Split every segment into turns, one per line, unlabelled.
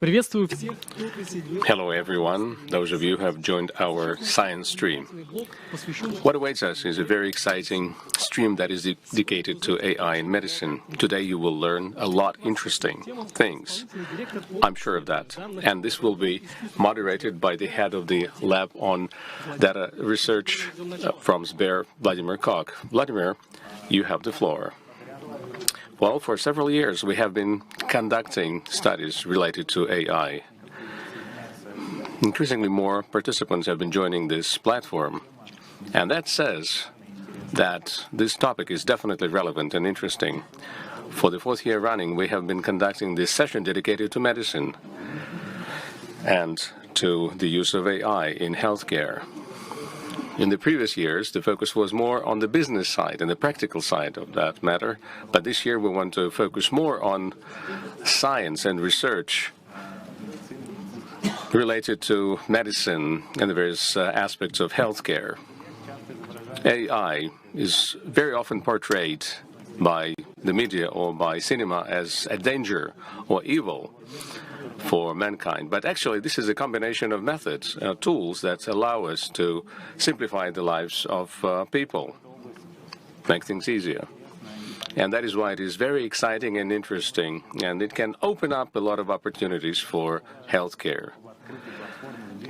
Hello everyone, those of you who have joined our science stream. What awaits us is a very exciting stream that is dedicated to AI in medicine. Today you will learn a lot of interesting things. I'm sure of that. And this will be moderated by the head of the lab on data research from Sber, Vladimir Kokh. Vladimir, you have the floor. Well, for several years we have been conducting studies related to AI. Increasingly more participants have been joining this platform, and that says that this topic is definitely relevant and interesting. For the fourth year running, we have been conducting this session dedicated to medicine and to the use of AI in healthcare. In the previous years, the focus was more on the business side and the practical side of that matter, but this year we want to focus more on science and research related to medicine and the various aspects of healthcare. AI is very often portrayed by the media or by cinema as a danger or evil for mankind. But actually, this is a combination of methods, tools that allow us to simplify the lives of people, make things easier. And that is why it is very exciting and interesting, and it can open up a lot of opportunities for healthcare.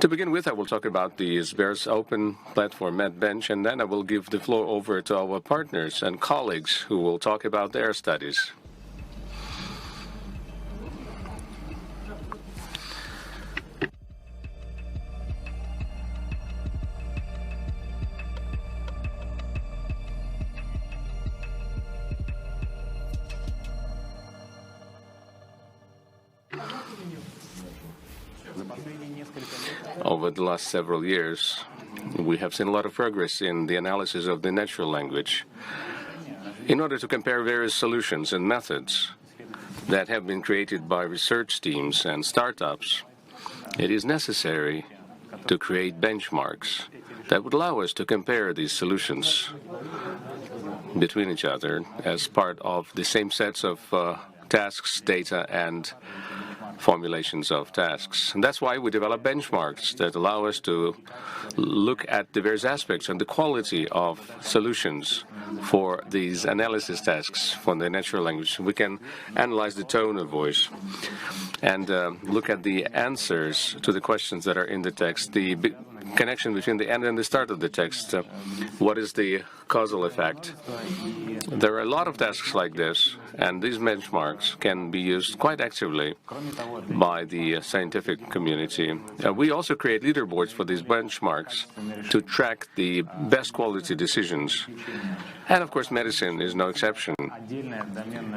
To begin with, I will talk about the Sber's open platform, MedBench, and then I will give the floor over to our partners and colleagues who will talk about their studies. Over the last several years, we have seen a lot of progress in the analysis of the natural language. In order to compare various solutions and methods that have been created by research teams and startups, it is necessary to create benchmarks that would allow us to compare these solutions between each other as part of the same sets of tasks, data, and formulations of tasks. And that's why we develop benchmarks that allow us to look at the various aspects and the quality of solutions for these analysis tasks for the natural language. We can analyze the tone of voice and look at the answers to the questions that are in the text, the connection between the end and the start of the text. What is the causal effect? There are a lot of tasks like this, and these benchmarks can be used quite actively by the scientific community. We also create leaderboards for these benchmarks to track the best quality decisions. And of course, medicine is no exception.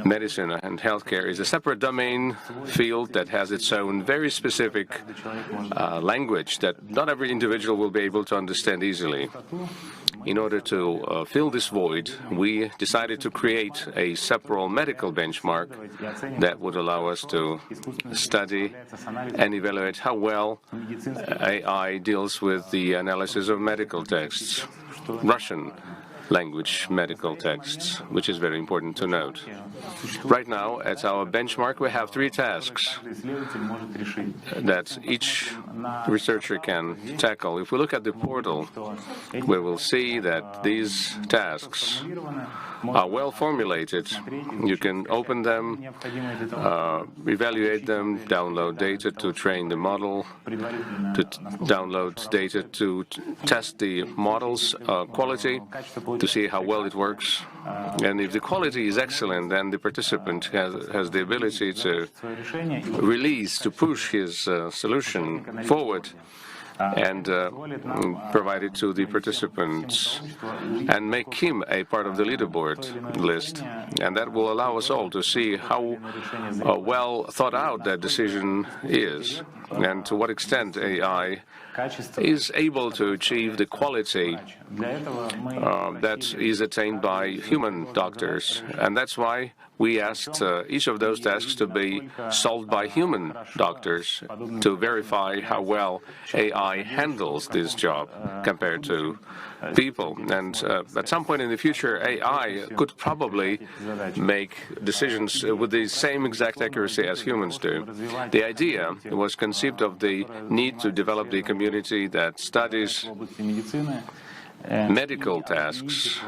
Medicine and healthcare is a separate domain field that has its own very specific language that not every individual will be able to understand easily. In order to fill this void, we decided to create a separate medical benchmark that would allow us to study and evaluate how well AI deals with the analysis of medical texts, Russian language medical texts, which is very important to note. Right now, at our benchmark, we have 3 tasks that each researcher can tackle. If we look at the portal, we will see that these tasks are well formulated. You can open them, evaluate them, download data to train the model, to download data to test the model's quality, to see how well it works. And if the quality is excellent, then the participant has the ability to to push his solution forward and provide it to the participants and make him a part of the leaderboard list. And that will allow us all to see how well thought out that decision is and to what extent AI is able to achieve the quality that is attained by human doctors. And that's why we asked each of those tasks to be solved by human doctors to verify how well AI handles this job compared to people. And at some point in the future, AI could probably make decisions with the same exact accuracy as humans do. The idea was conceived of the need to develop the community that studies medical tasks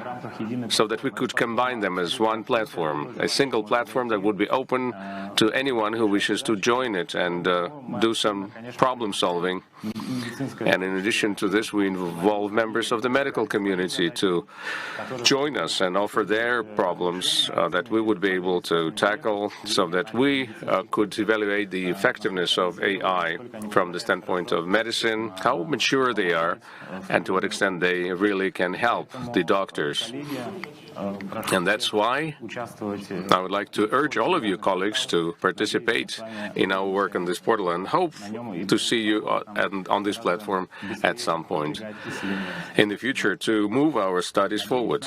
so that we could combine them as one platform, a single platform that would be open to anyone who wishes to join it and do some problem solving. And in addition to this, we involve members of the medical community to join us and offer their problems that we would be able to tackle so that we could evaluate the effectiveness of AI from the standpoint of medicine, how mature they are, and to what extent they really can help the doctors. And that's why I would like to urge all of you colleagues to participate in our work on this portal and hope to see you on this platform at some point in the future to move our studies forward.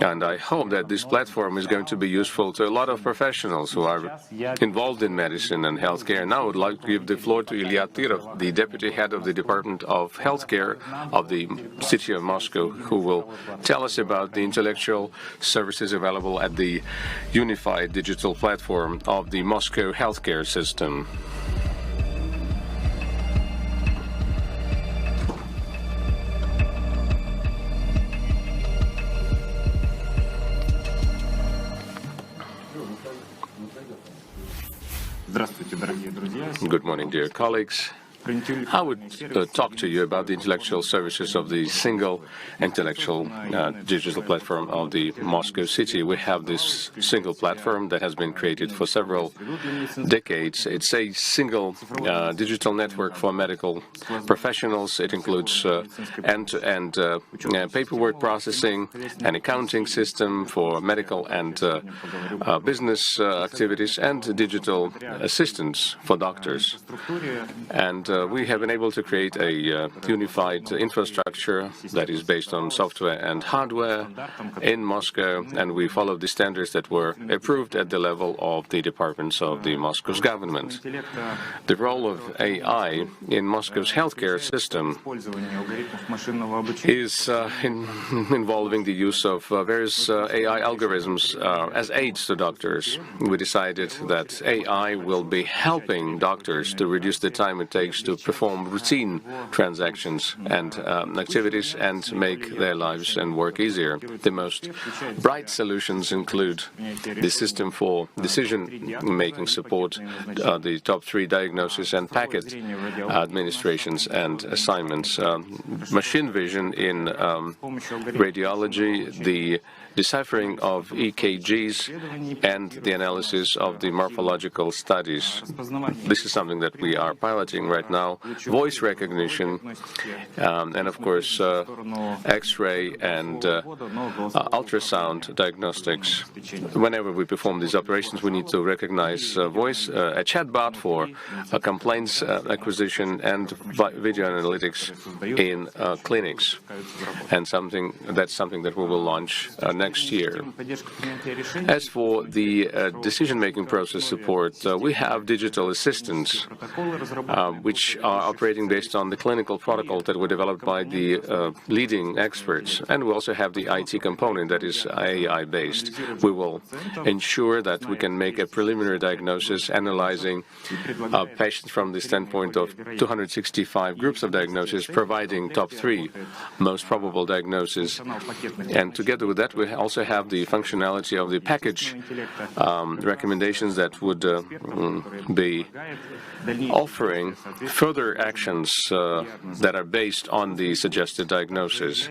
And I hope that this platform is going to be useful to a lot of professionals who are involved in medicine and healthcare. Now I would like to give the floor to Iliya Tyrov, the Deputy Head of the Department of Healthcare of the City of Moscow, who will tell us about the intellectual services available at the unified digital platform of the Moscow healthcare system. Good morning, dear colleagues. I would talk to you about the intellectual services of the single intellectual digital platform of the Moscow city. We have this single platform that has been created for several decades. It's a single digital network for medical professionals. It includes end-to-end paperwork processing, an accounting system for medical and business activities, and digital assistance for doctors. And we have been able to create a unified infrastructure that is based on software and hardware in Moscow, and we follow the standards that were approved at the level of the departments of the Moscow's government. The role of AI in Moscow's healthcare system is involving the use of various AI algorithms as aids to doctors. We decided that AI will be helping doctors to reduce the time it takes to perform routine transactions and activities and make their lives and work easier. The most bright solutions include the system for decision-making support, the top 3 diagnosis and packet administrations and assignments, machine vision in radiology, the deciphering of EKGs, and the analysis of the morphological studies. This is something that we are piloting right now. Voice recognition, and of course X-ray and ultrasound diagnostics. Whenever we perform these operations, we need to recognize voice, a chatbot for complaints acquisition and video analytics in clinics, and that's something that we will launch next year. As for the decision-making process support, we have digital assistants which are operating based on the clinical protocol that were developed by the leading experts. And we also have the IT component that is AI-based. We will ensure that we can make a preliminary diagnosis analyzing patients from the standpoint of 265 groups of diagnosis, providing top 3 most probable diagnoses. And together with that, we also have the functionality of the package recommendations that would be offering further actions that are based on the suggested diagnosis.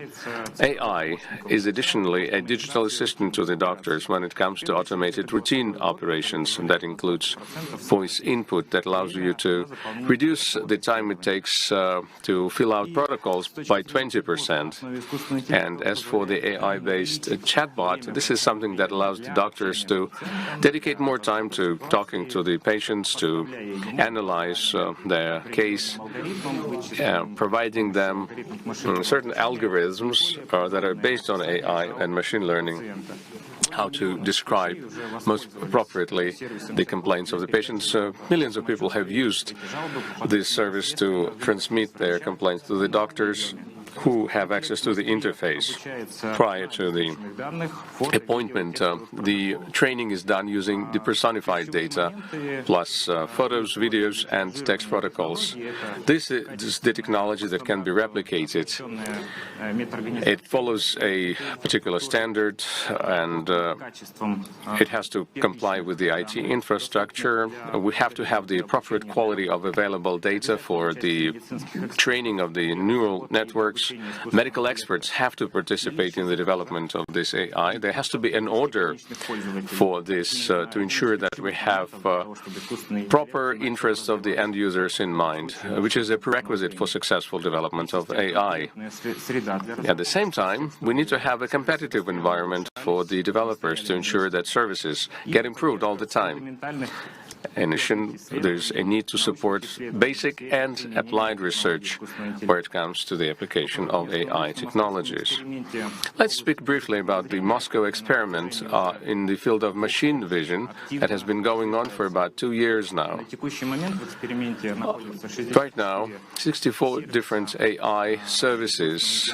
AI is additionally a digital assistant to the doctors when it comes to automated routine operations, and that includes voice input that allows you to reduce the time it takes to fill out protocols by 20%. And as for the AI-based chatbot, this is something that allows the doctors to dedicate more time to talking to the patients, to analyze their case, providing them certain algorithms that are based on AI and machine learning, how to describe most appropriately the complaints of the patients. Millions of people have used this service to transmit their complaints to the doctors, who have access to the interface prior to the appointment. The training is done using the personified data, plus photos, videos, and text protocols. This is the technology that can be replicated. It follows a particular standard, and it has to comply with the IT infrastructure. We have to have the appropriate quality of available data for the training of the neural networks. Medical experts have to participate in the development of this AI. There has to be an order for this to ensure that we have proper interests of the end users in mind, which is a prerequisite for successful development of AI. At the same time, we need to have a competitive environment for the developers to ensure that services get improved all the time. In addition, there's a need to support basic and applied research where it comes to the application of AI technologies. Let's speak briefly about the Moscow experiment in the field of machine vision that has been going on for about 2 years now. Right now, 64 different AI services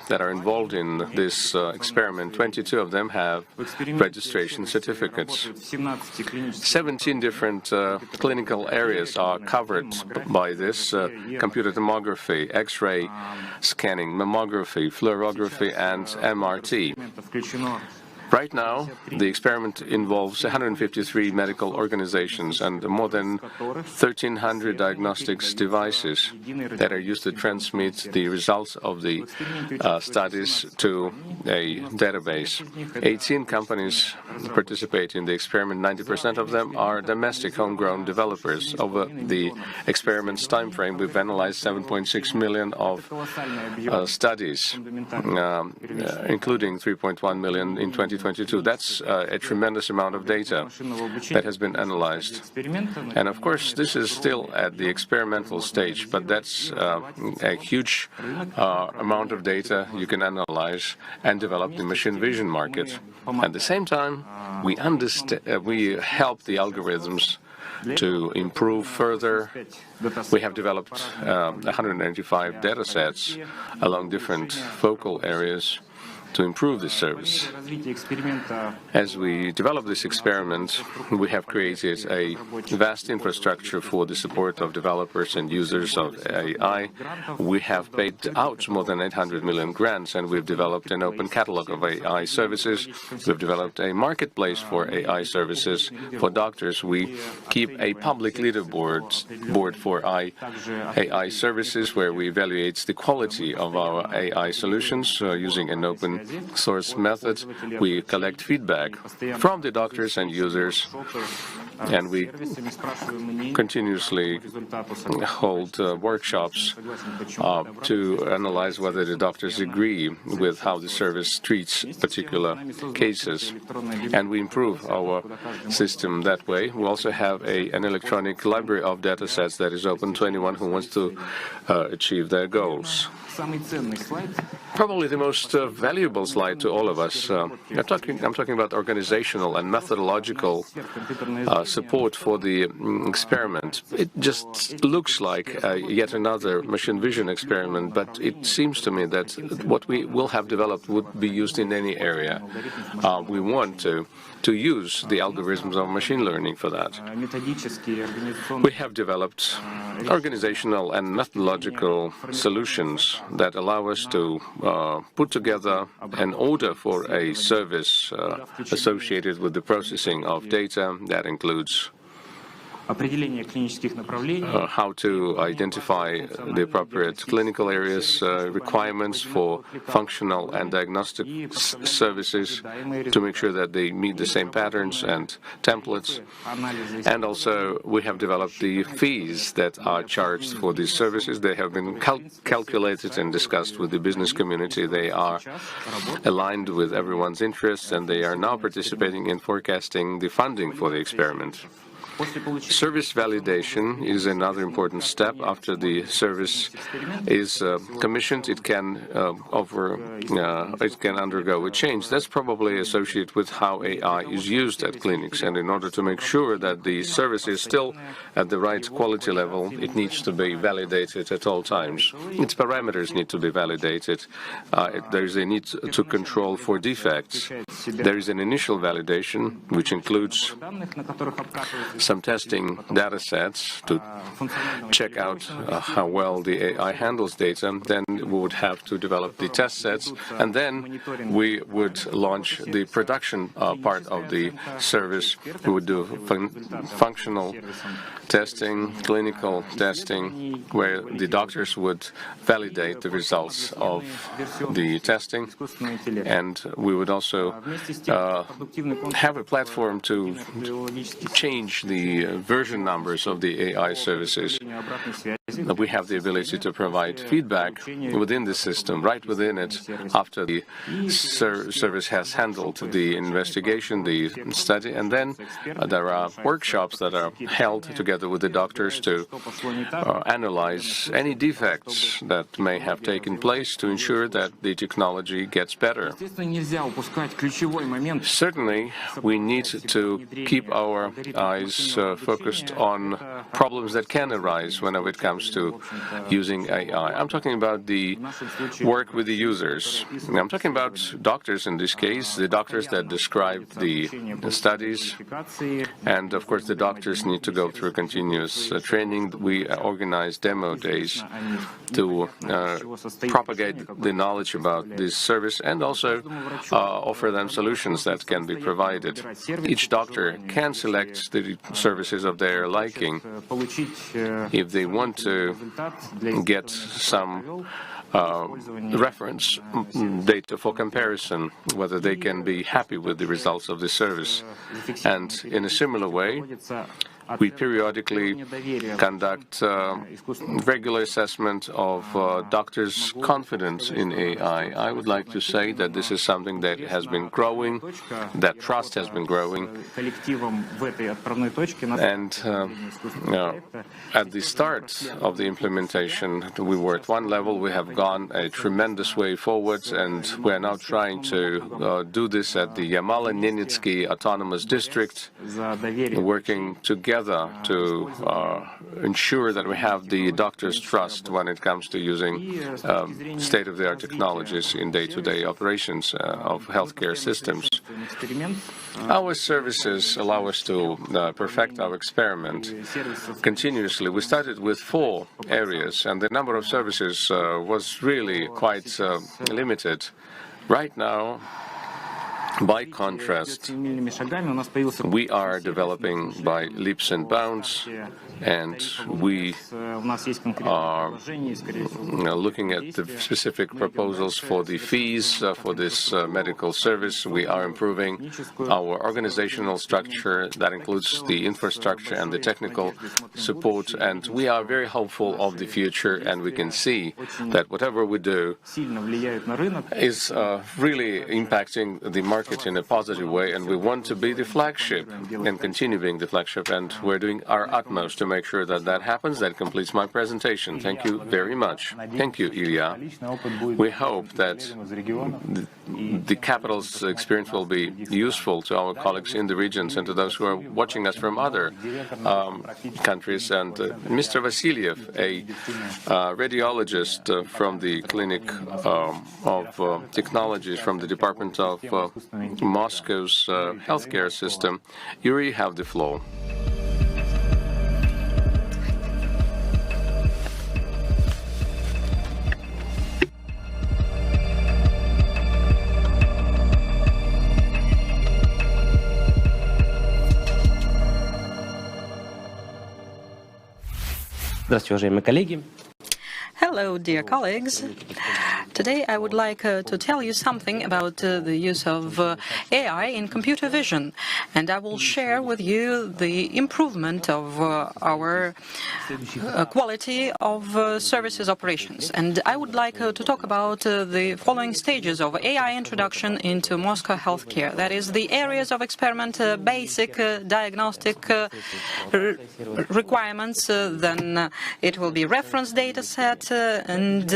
that are involved in this experiment. 22 of them have registration certificates. 17 different clinical areas are covered by this: computer tomography, X-ray scanning, mammography, fluorography, and MRT. Right now, the experiment involves 153 medical organizations and more than 1,300 diagnostics devices that are used to transmit the results of the studies to a database. 18 companies participate in the experiment. 90% of them are domestic homegrown developers. Over the experiment's time frame, we've analyzed 7.6 million of studies, including 3.1 million in 2022. That's a tremendous amount of data that has been analyzed. And of course, this is still at the experimental stage, but that's a huge amount of data you can analyze and develop the machine vision market. At the same time, we help the algorithms to improve further. We have developed 195 data sets along different focal areas to improve this service. As we develop this experiment, we have created a vast infrastructure for the support of developers and users of AI. We have paid out more than 800 million grants, and we've developed an open catalog of AI services. We've developed a marketplace for AI services. For doctors, we keep a public leaderboard for AI services, where we evaluate the quality of our AI solutions using an open source method. We collect feedback from the doctors and users, and we continuously hold workshops to analyze whether the doctors agree with how the service treats particular cases, and we improve our system that way. We also have an electronic library of data sets that is open to anyone who wants to achieve their goals. Probably the most valuable slide to all of us. I'm talking about organizational and methodological support for the experiment. It just looks like yet another machine vision experiment, but it seems to me that what we will have developed would be used in any area. We want to use the algorithms of machine learning for that. We have developed organizational and methodological solutions that allow us to put together an order for a service associated with the processing of data. That includes how to identify the appropriate clinical areas, requirements for functional and diagnostic services to make sure that they meet the same patterns and templates. And also, we have developed the fees that are charged for these services. They have been calculated and discussed with the business community. They are aligned with everyone's interests, and they are now participating in forecasting the funding for the experiment. Service validation is another important step. After the service is commissioned, it can undergo a change. That's probably associated with how AI is used at clinics. And in order to make sure that the service is still at the right quality level, it needs to be validated at all times. Its parameters need to be validated. There is a need to control for defects. There is an initial validation, which includes some testing data sets to check out how well the AI handles data. Then we would have to develop the test sets, and then we would launch the production part of the service. We would do functional testing, clinical testing, where the doctors would validate the results of the testing, and we would also have a platform to change the version numbers of the AI services. We have the ability to provide feedback within the system, right within it, after the service has handled the investigation, the study, and then there are workshops that are held together with the doctors to analyze any defects that may have taken place to ensure that the technology gets better. Certainly, we need to keep our eyes focused on problems that can arise whenever it comes to using AI. I'm talking about the work with the users. I'm talking about doctors in this case, the doctors that describe the studies, and of course the doctors need to go through continuous training. We organize demo days to propagate the knowledge about this service and also offer them solutions that can be provided. Each doctor can select the services of their liking if they want to get some reference data for comparison, whether they can be happy with the results of the service. And in a similar way, we periodically conduct regular assessment of doctors' confidence in AI. I would like to say that this is something that has been growing, that trust has been growing. And at the start of the implementation, we were at one level. We have gone a tremendous way forward, and we are now trying to do this at the Yamalo-Nenetsky Autonomous District, working together to ensure that we have the doctor's trust when it comes to using state-of-the-art technologies in day-to-day operations of healthcare systems. Our services allow us to perfect our experiment continuously. We started with 4 areas, and the number of services was really quite limited. Right now, by contrast, we are developing by leaps and bounds, and we are looking at the specific proposals for the fees for this medical service. We are improving our organizational structure that includes the infrastructure and the technical support, and we are very hopeful of the future, and we can see that whatever we do is really impacting the market in a positive way, and we want to be the flagship and continue being the flagship, and we're doing our utmost to make sure that that happens. That completes my presentation. Thank you very much. Thank you, Iliya. We hope that the capital's experience will be useful to our colleagues in the regions and to those who are watching us from other countries. And Mr. Vasiliev, a radiologist from the Clinic of Technologies from the Department of Moscow's healthcare system. Yuri, you have the floor.
Здравствуйте, уважаемые коллеги.
Hello, dear colleagues. Today I would like to tell you something about the use of AI in computer vision, and I will share with you the improvement of our quality of services operations. And I would like to talk about the following stages of AI introduction into Moscow healthcare. That is, the areas of experiment, basic diagnostic requirements, then it will be reference data set, and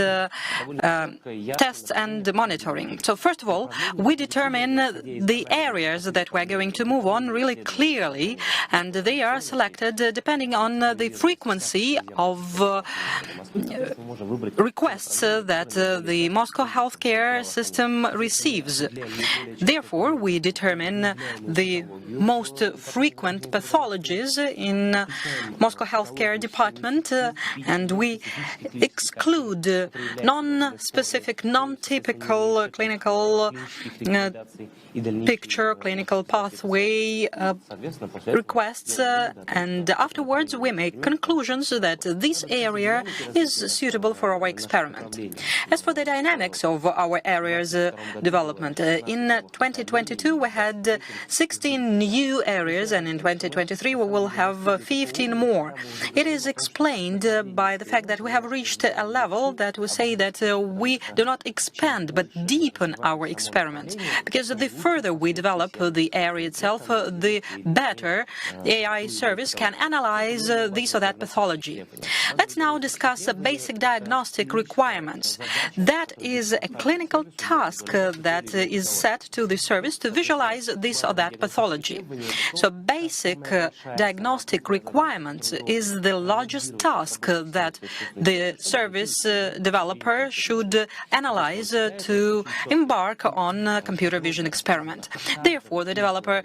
tests and monitoring. So first of all, we determine the areas that we're going to move on really clearly, and they are selected depending on the frequency of requests that the Moscow healthcare system receives. Therefore, we determine the most frequent pathologies in Moscow healthcare department, and we exclude non-specific, non-typical clinical picture, clinical pathway requests, and afterwards we make conclusions that this area is suitable for our experiment. As for the dynamics of our area's development, in 2022 we had 16 new areas, and in 2023 we will have 15 more. It is explained by the fact that we have reached a level that we say that we do not expand but deepen our experiment, because the further we develop the area itself, the better AI service can analyze this or that pathology. Let's now discuss basic diagnostic requirements. That is a clinical task that is set to the service to visualize this or that pathology. So basic diagnostic requirements is the largest task that the service developer should analyze to embark on a computer vision experiment. Therefore, the developer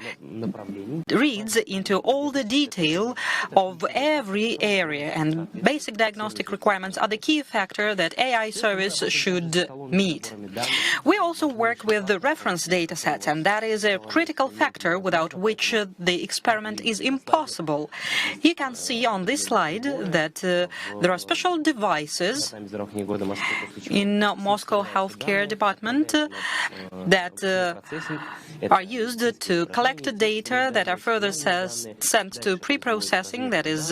reads into all the detail of every area, and basic diagnostic requirements are the key factor that AI service should meet. We also work with the reference data sets, and that is a critical factor without which the experiment is impossible. You can see on this slide that there are special devices in Moscow healthcare department that are used to collect data that are further sent to preprocessing, that is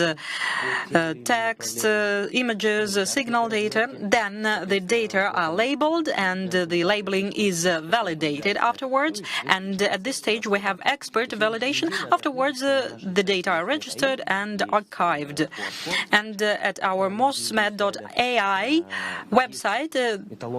text, images, signal data. Then the data are labeled, and the labeling is validated afterwards, and at this stage we have expert validation. Afterwards the data are registered and archived. And at our mosmed.ai website,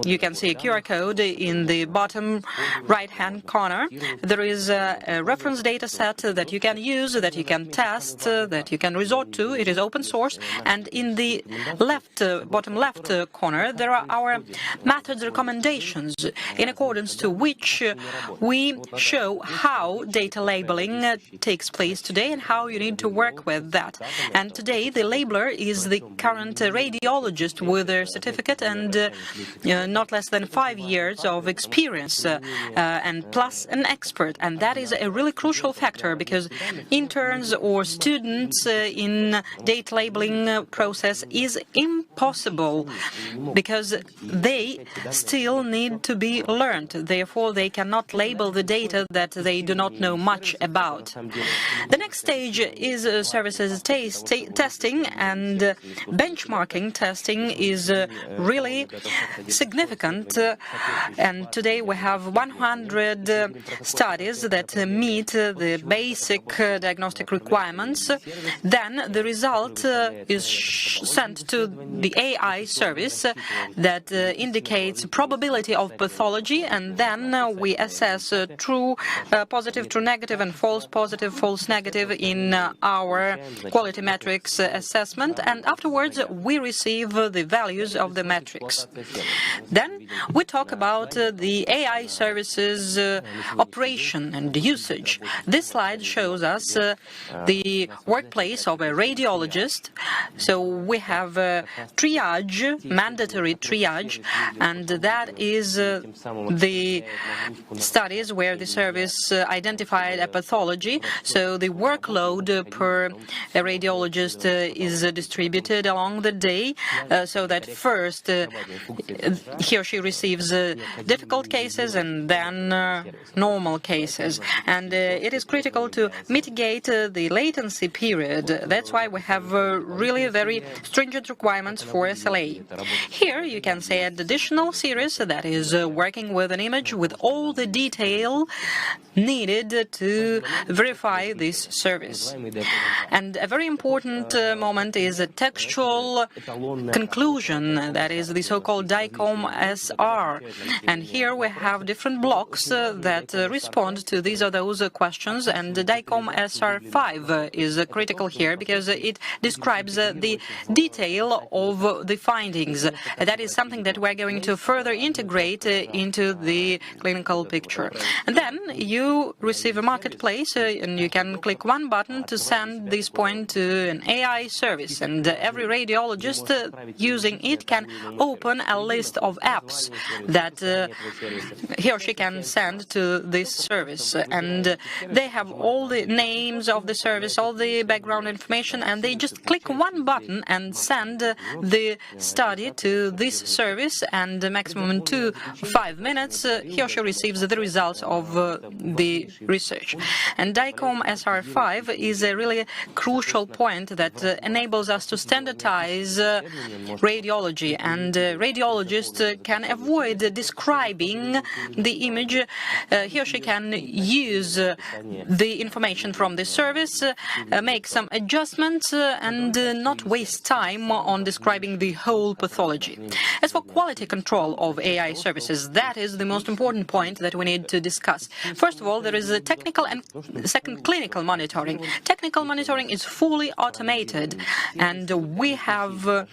you can see a QR code in the bottom right-hand corner. There is a reference data set that you can use, that you can test, that you can resort to. It is open source, and in the bottom left corner there are our methods recommendations, in accordance to which we show how data labeling takes place today and how you need to work with that. And today the labeler is the current radiologist with a certificate and not less than 5 years of experience, and plus an expert. And that is a really crucial factor, because interns or students in data labeling process is impossible, because they still need to be learned. Therefore, they cannot label the data that they do not know much about. The next stage is services testing, and benchmarking testing is really significant. And today we have 100 studies that meet the basic diagnostic requirements. Then the result is sent to the AI service that indicates probability of pathology, and then we assess true positive, true negative, and false positive, false negative in our quality metrics assessment. And afterwards we receive the the values of the metrics. Then we talk about the AI services operation and usage. This slide shows us the workplace of a radiologist. So we have triage, mandatory triage, and that is the studies where the service identified a pathology. So the workload per radiologist is distributed along the day, so that first he or she receives difficult cases and then normal cases. And it is critical to mitigate the latency period. That's why we have really very stringent requirements for SLA. Here you can say an additional series that is working with an image with all the detail needed to verify this service. And a very important moment is a textual conclusion, that is the so-called DICOM SR. And here we have different blocks that respond to these or those questions, and the DICOM SR5 is critical here because it describes the detail of the findings. That is something that we're going to further integrate into the clinical picture. And then you receive a marketplace and you can click one button to send this point to an AI service, and every radiologist using it can open a list of apps that he or she can send to this service, and they have all the names of the service, all the background information, and they just click one button and send the study to this service, and maximum in 2 to 5 minutes he or she receives the results of the research. And DICOM SR5 is a really crucial point that enables us to standardize radiology, and radiologists can avoid describing the image. He or she can use the information from the service, make some adjustments, and not waste time on describing the whole pathology. As for quality control of AI services, that is the most important point that we need to discuss. First of all, there is a technical and second, clinical monitoring. Technical monitoring is fully automated, and we have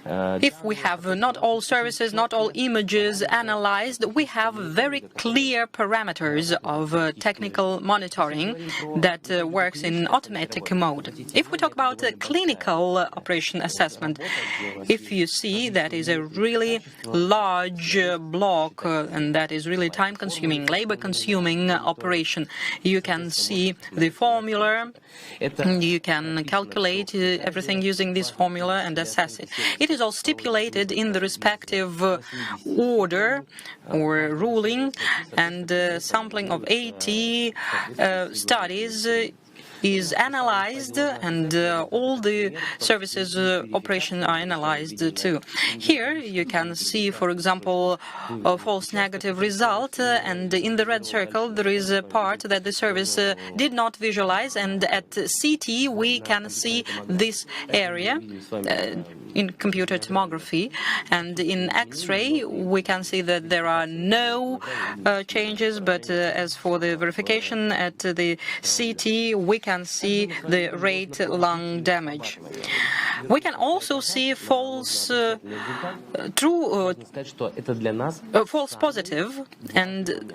if we have not all services, not all images analyzed, we have very clear parameters of technical monitoring that works in automatic mode. If we talk about clinical operation assessment, if you see that is a really large block and that is really time-consuming, labor-consuming operation, you can see the formula, you can calculate everything using this formula and assess it. It is all stipulated in the respective order or ruling, and sampling of 80 studies is analyzed, and all the services operation are analyzed too. Here you can see, for example, a false negative result, and in the red circle there is a part that the service did not visualize, and at CT we can see this area in computer tomography, and in X-ray we can see that there are no changes, but as for the verification at the CT we can see the rate lung damage. We can also see false false positive, and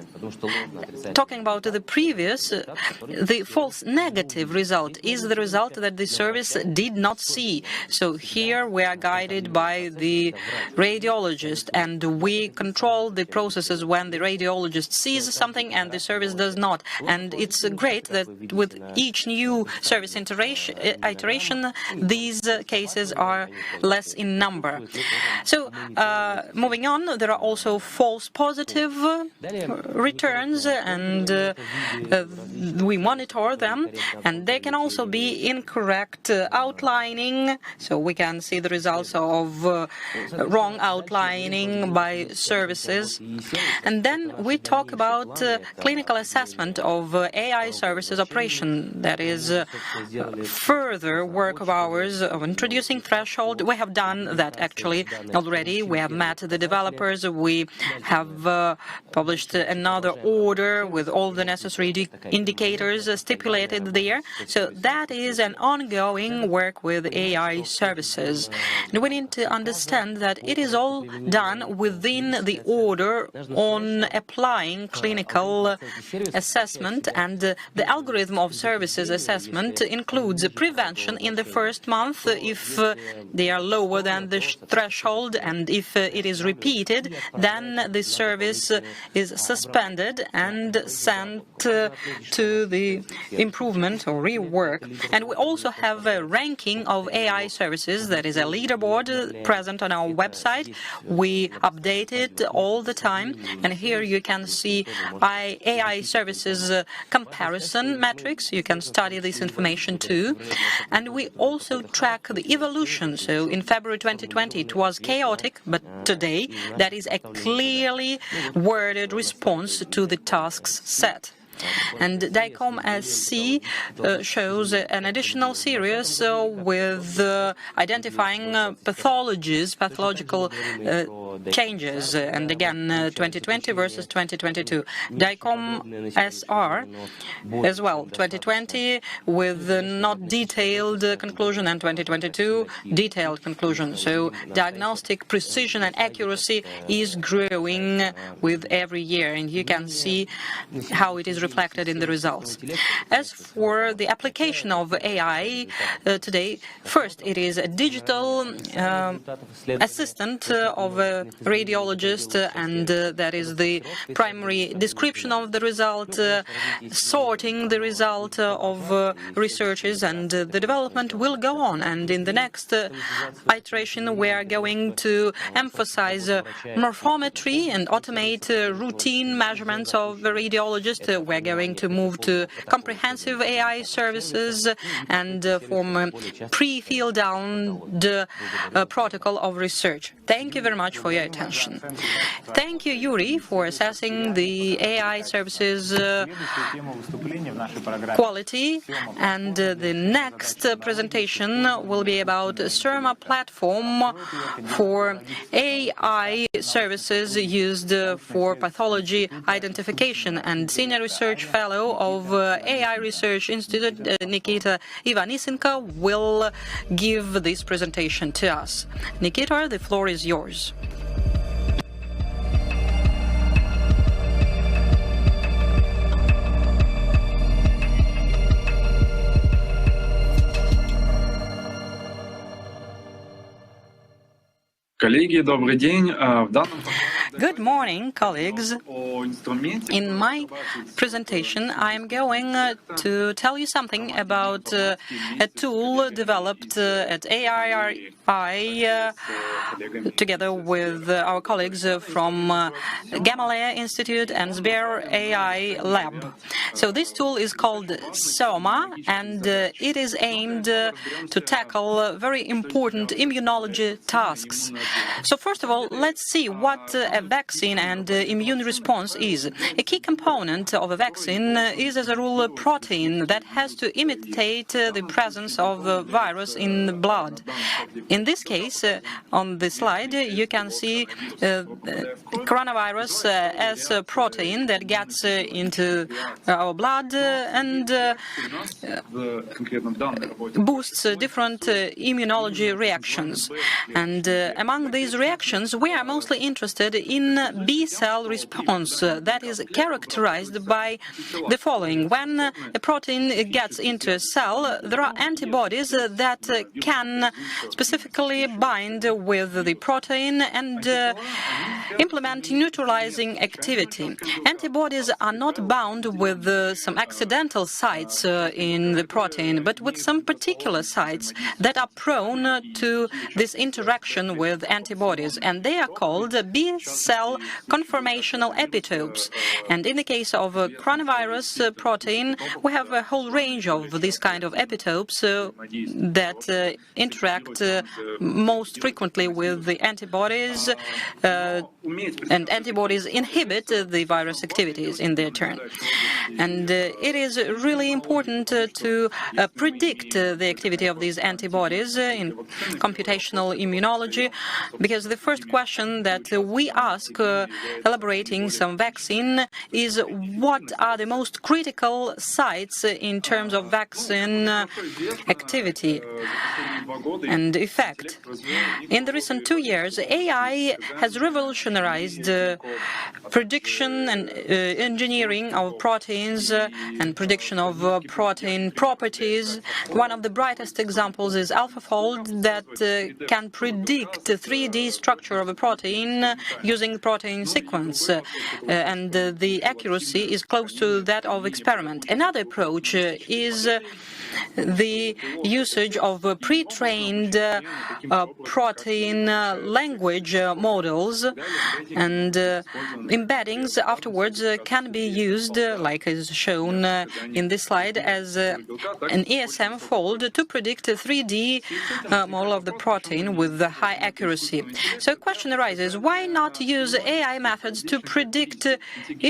talking about the previous, the false negative result is the result that the service did not see. So here we are guided by the radiologist, and we control the processes when the radiologist sees something and the service does not. And it's great that with each new service iteration, these cases are less in number. So moving on, there are also false positive returns, and we monitor them, and they can also be incorrect outlining, so we can see the results of wrong outlining by services. And then we talk about clinical assessment of AI services operation. that is further work of ours of introducing threshold. We have done that actually already. We have met the developers. We have published another order with all the necessary indicators stipulated there. So that is an ongoing work with AI services. And we need to understand that it is all done within the order on applying clinical assessment, and the algorithm of services assessment includes prevention in the first month if they are lower than the threshold, and if it is repeated, then the service is suspended and sent to the improvement or rework. And we also have a ranking of AI services. That is a leaderboard present on our website. We update it all the time, and here you can see AI services comparison metrics. You can study this information too. And we also track the evolution. So in February 2020 it was chaotic, but today that is a clearly worded response to the tasks set. And DICOM-SC shows an additional series with identifying pathological changes, and again 2020 versus 2022. DICOM-SR as well, 2020 with not detailed conclusion, and 2022 detailed conclusion. So diagnostic precision and accuracy is growing with every year, and you can see how it is reflected in the results. As for the application of AI today, first it is a digital assistant of a radiologist, and that is the primary description of the result, sorting the result of researches, and the development will go on. And in the next iteration we are going to emphasize morphometry and automate routine measurements of the radiologist. We're going to move to comprehensive AI services and form a pre-fill down the protocol of research. Thank you very much for your attention. Thank you, Yuri, for assessing the AI services quality. And the next presentation will be about SEMA platform for AI services used for pathology identification. And Senior Research Fellow of AI Research Institute, Nikita Ivanisenko, will give this presentation to us. Nikita, the floor is yours. Good morning, colleagues. In my presentation, I am going to tell you something about a tool developed at AIRI together with our colleagues from Gamaleya Institute and Sber AI Lab. So this tool is called SEMA, and it is aimed to tackle very important immunology tasks. So first of all, let's see what a vaccine and immune response is. A key component of a vaccine is, as a rule, a protein that has to imitate the presence of a virus in the blood. In this case, on the slide, you can see coronavirus as a protein that gets into our blood and boosts different immunology reactions. And among these reactions, we are mostly interested in B-cell response that is characterized by the following. When a protein gets into a cell, there are antibodies that can specifically bind with the protein and implement neutralizing activity. Antibodies are not bound with some accidental sites in the protein, but with some particular sites that are prone to this interaction with antibodies, and they are called B-cell conformational epitopes. And in the case of coronavirus protein, we have a whole range of these kind of epitopes that interact most frequently with the antibodies, and antibodies inhibit the virus activities in their turn. And it is really important to predict the activity of these antibodies in computational immunology, because the first question that we ask elaborating some vaccine is what are the most critical sites in terms of vaccine activity and effect. In the recent 2 years, AI has revolutionized prediction and engineering of proteins and prediction of protein properties. One of the brightest examples is AlphaFold, that can predict the 3D structure of a protein using protein sequence, and the accuracy is close to that of experiment. Another approach is the usage of pre-trained protein language models, and embeddings afterwards can be used, like is shown in this slide, as an ESM fold to predict a 3D model of the protein with high accuracy. So a question arises, why not use AI methods to predict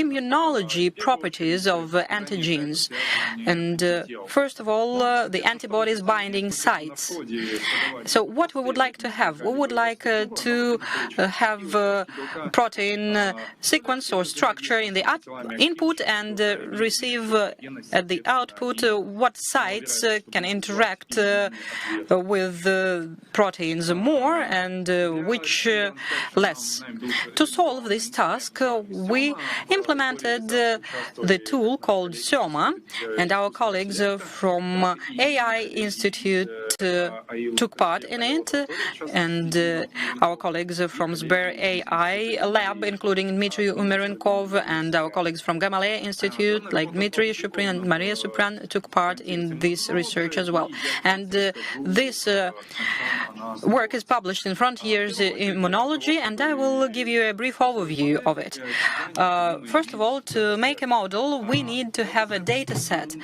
immunology properties of antigens? And first of all, the antibodies binding sites. So what we would like to have? We would like to have protein sequence or structure in the input and receive at the output what sites can interact with proteins more and which less. To solve this task, we implemented the tool called SEMA, and our colleagues from AI Institute took part in it, and our colleagues from Sber AI lab, including Dmitry Umerenkov, and our colleagues from Gamaleya Institute, like Dmitry Shuprin and Maria Supran, took part in this research as well. And this work is published in Frontiers Immunology, and I will give you a brief overview of it. First of all, to make a model, we need to have a data set,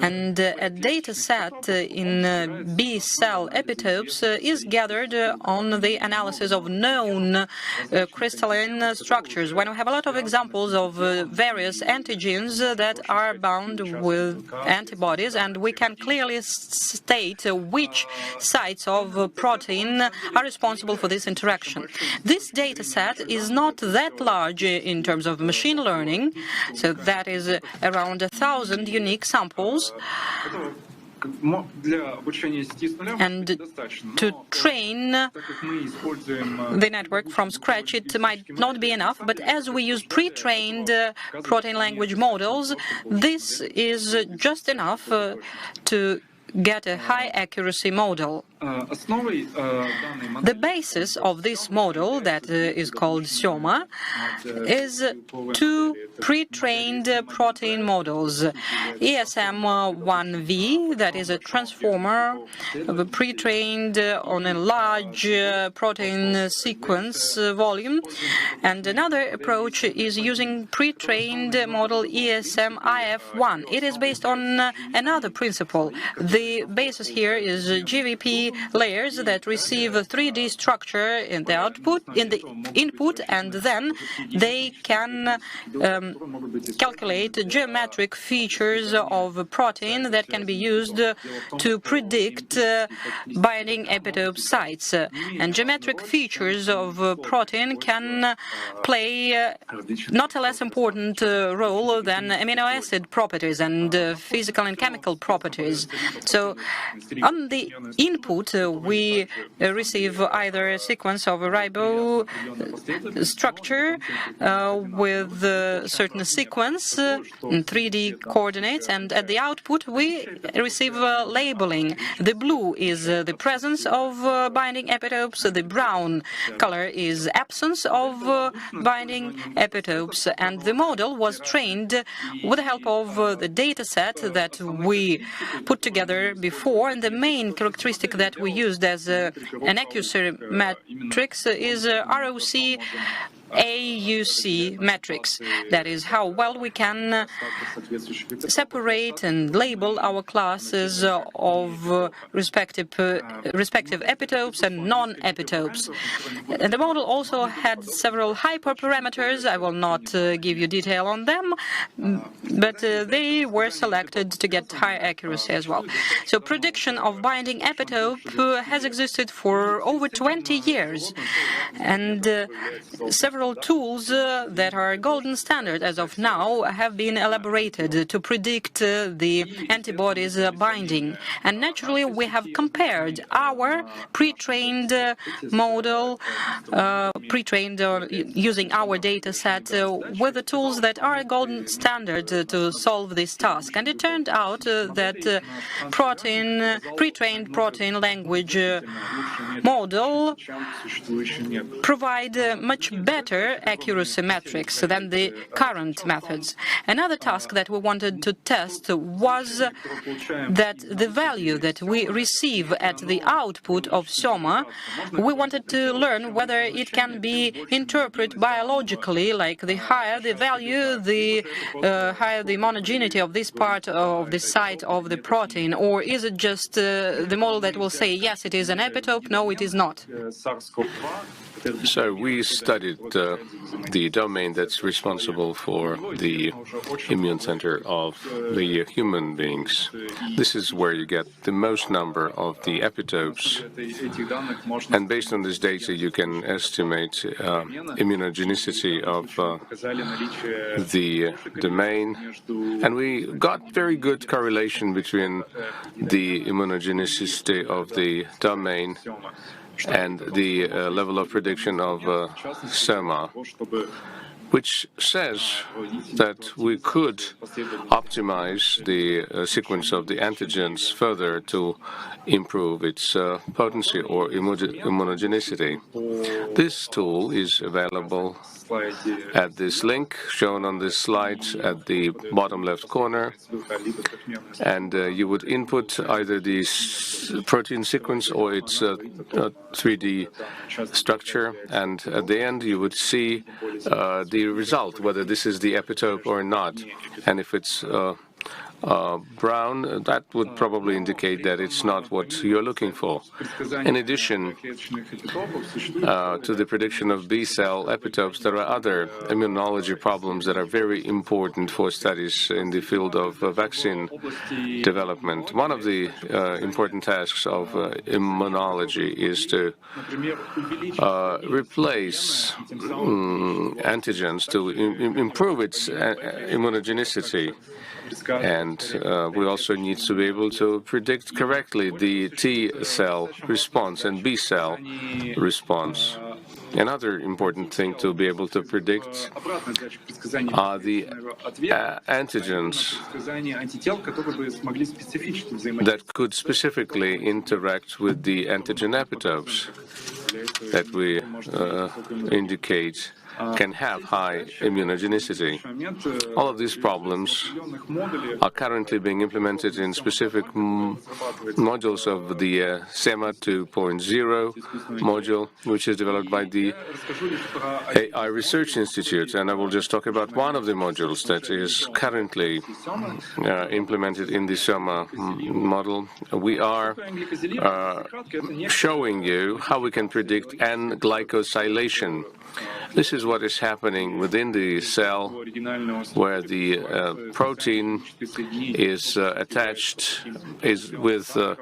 and a data set in B-cell epitopes is gathered on the analysis of known crystalline structures. When we have a lot of examples of various antigens that are bound with antibodies, and we can clearly state which sites of protein are responsible for this interaction. This data set is not that large in terms of machine learning, so that is around 1,000 unique samples. And to train the network from scratch, it might not be enough, but as we use pre-trained protein language models, this is just enough to get a high accuracy model. The basis of this model, that is called SEMA, is two pre-trained protein models. ESM1V, that is a transformer pre-trained on a large protein sequence volume, and another approach is using pre-trained model ESM-IF1. It is based on another principle. The basis here is GVP layers that receive a 3D structure in the output, in the input, and then they can calculate geometric features of a protein that can be used to predict binding epitope sites. And geometric features of a protein can play not a less important role than amino acid properties and physical and chemical properties. So on the input, we receive either a sequence of a ribo structure with a certain sequence in 3D coordinates, and at the output we receive labeling. The blue is the presence of binding epitopes, the brown color is absence of binding epitopes, and the model was trained with the help of the data set that we put together before, and the main characteristic that we used as an accuracy matrix is ROC AUC metrics. That is how well we can separate and label our classes of respective epitopes and non-epitopes. And the model also had several hyperparameters. I will not give you detail on them, but they were selected to get high accuracy as well. So prediction of binding epitope has existed for over 20 years, and several tools that are golden standard as of now have been elaborated to predict the antibodies binding. And naturally, we have compared our pre-trained model, using our data set with the tools that are golden standard to solve this task. And it turned out that pre-trained protein language model provide much better accuracy metrics than the current methods. Another task that we wanted to test was that the value that we receive at the output of SEMA, we wanted to learn whether it can be interpreted biologically, like the higher the value, the higher the monogeneity of this part of the site of the protein, or is it just the model that will say, yes, it is an epitope, no, it is not.
So we studied the domain that's responsible for the immune center of the human beings. This is where you get the most number of the epitopes, and based on this data you can estimate immunogenicity of the domain, and we got very good correlation between the immunogenicity of the domain and the level of prediction of SEMA, which says that we could optimize the sequence of the antigens further to improve its potency or immunogenicity. This tool is available at this link shown on this slide at the bottom left corner, and you would input either the protein sequence or its 3D structure, and at the end you would see the result, whether this is the epitope or not. And if it's brown, that would probably indicate that it's not what you're looking for. In addition to the prediction of B-cell epitopes, there are other immunology problems that are very important for studies in the field of vaccine development. One of the important tasks of immunology is to replace antigens to improve its immunogenicity. And we also need to be able to predict correctly the T-cell response and B-cell response. Another important thing to be able to predict are the antigens that could specifically interact with the antigen epitopes that we indicate can have high immunogenicity. All of these problems are currently being implemented in specific modules of the SEMA 2.0 module, which is developed by the AI Research Institute. And I will just talk about one of the modules that is currently implemented in the SEMA model. We are showing you how we can predict N-glycosylation. This is what is happening within the cell, where the protein is attached with the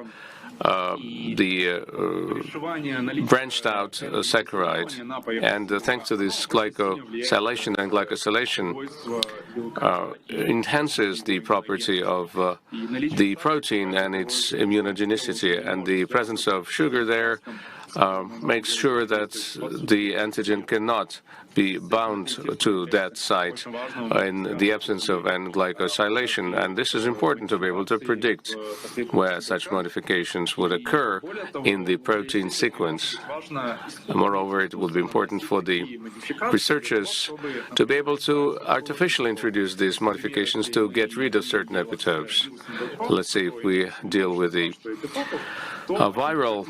branched out saccharide, and thanks to this glycosylation and glycosylation enhances the property of the protein and its immunogenicity, and the presence of sugar there makes sure that the antigen cannot be bound to that site in the absence of N-glycosylation. And this is important to be able to predict where such modifications would occur in the protein sequence. Moreover, it would be important for the researchers to be able to artificially introduce these modifications to get rid of certain epitopes. Let's say if we deal with the viral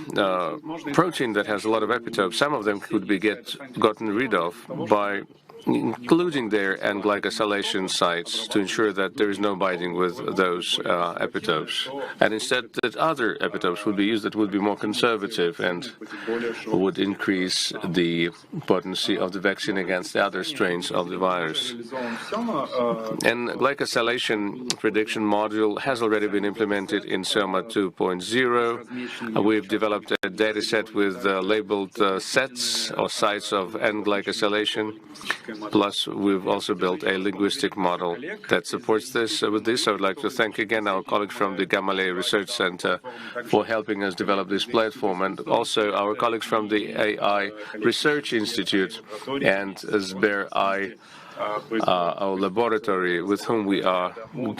protein that has a lot of epitopes, some of them could be gotten rid of, by including their N-glycosylation sites to ensure that there is no binding with those epitopes, and instead that other epitopes would be used that would be more conservative and would increase the potency of the vaccine against the other strains of the virus. And glycosylation prediction module has already been implemented in SEMA 2.0. We've developed a data set with labeled sets or sites of N-glycosylation. Plus, we've also built a linguistic model that supports this. With this, I would like to thank again our colleagues from the Gamaleya Research Center for helping us develop this platform, and also our colleagues from the AI Research Institute and Sber, our laboratory, with whom we are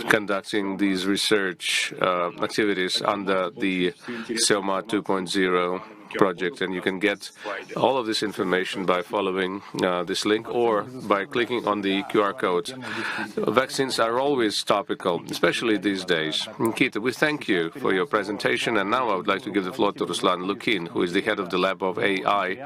conducting these research activities under the SEMA 2.0 project. And you can get all of this information by following this link or by clicking on the QR code. Vaccines are always topical, especially these days. Nikita, we thank you for your presentation, and now I would like to give the floor to Ruslan Lukin, who is the head of the lab of AI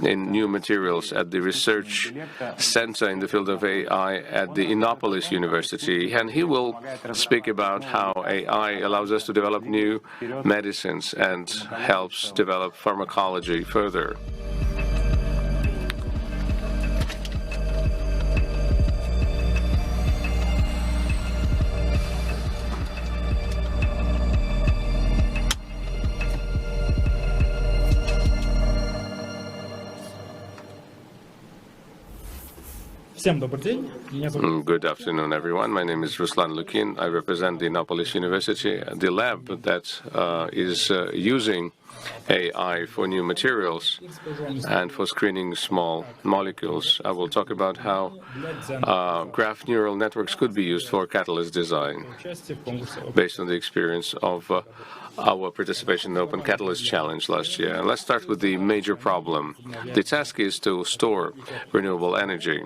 in new materials at the Research Center in the field of AI at the Innopolis University, and he will speak about how AI allows us to develop new medicines and helps develop pharmacology further. Good afternoon, everyone. My name is Ruslan Lukin. I represent the Innopolis University, the lab that is using AI for new materials and for screening small molecules. I will talk about how graph neural networks could be used for catalyst design based on the experience of our participation in the Open Catalyst Challenge last year. And let's start with the major problem. The task is to store renewable energy,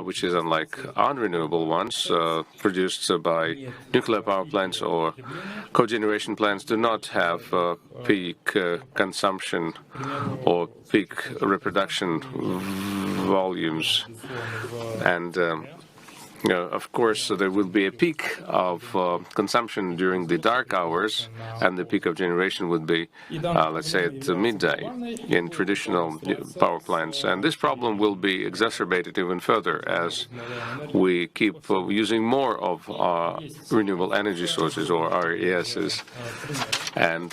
which is unlike unrenewable ones produced by nuclear power plants or cogeneration plants do not have peak consumption or peak reproduction volumes. And of course, there will be a peak of consumption during the dark hours, and the peak of generation would be, let's say, at midday in traditional power plants. And this problem will be exacerbated even further as we keep using more of our renewable energy sources, or RESs. And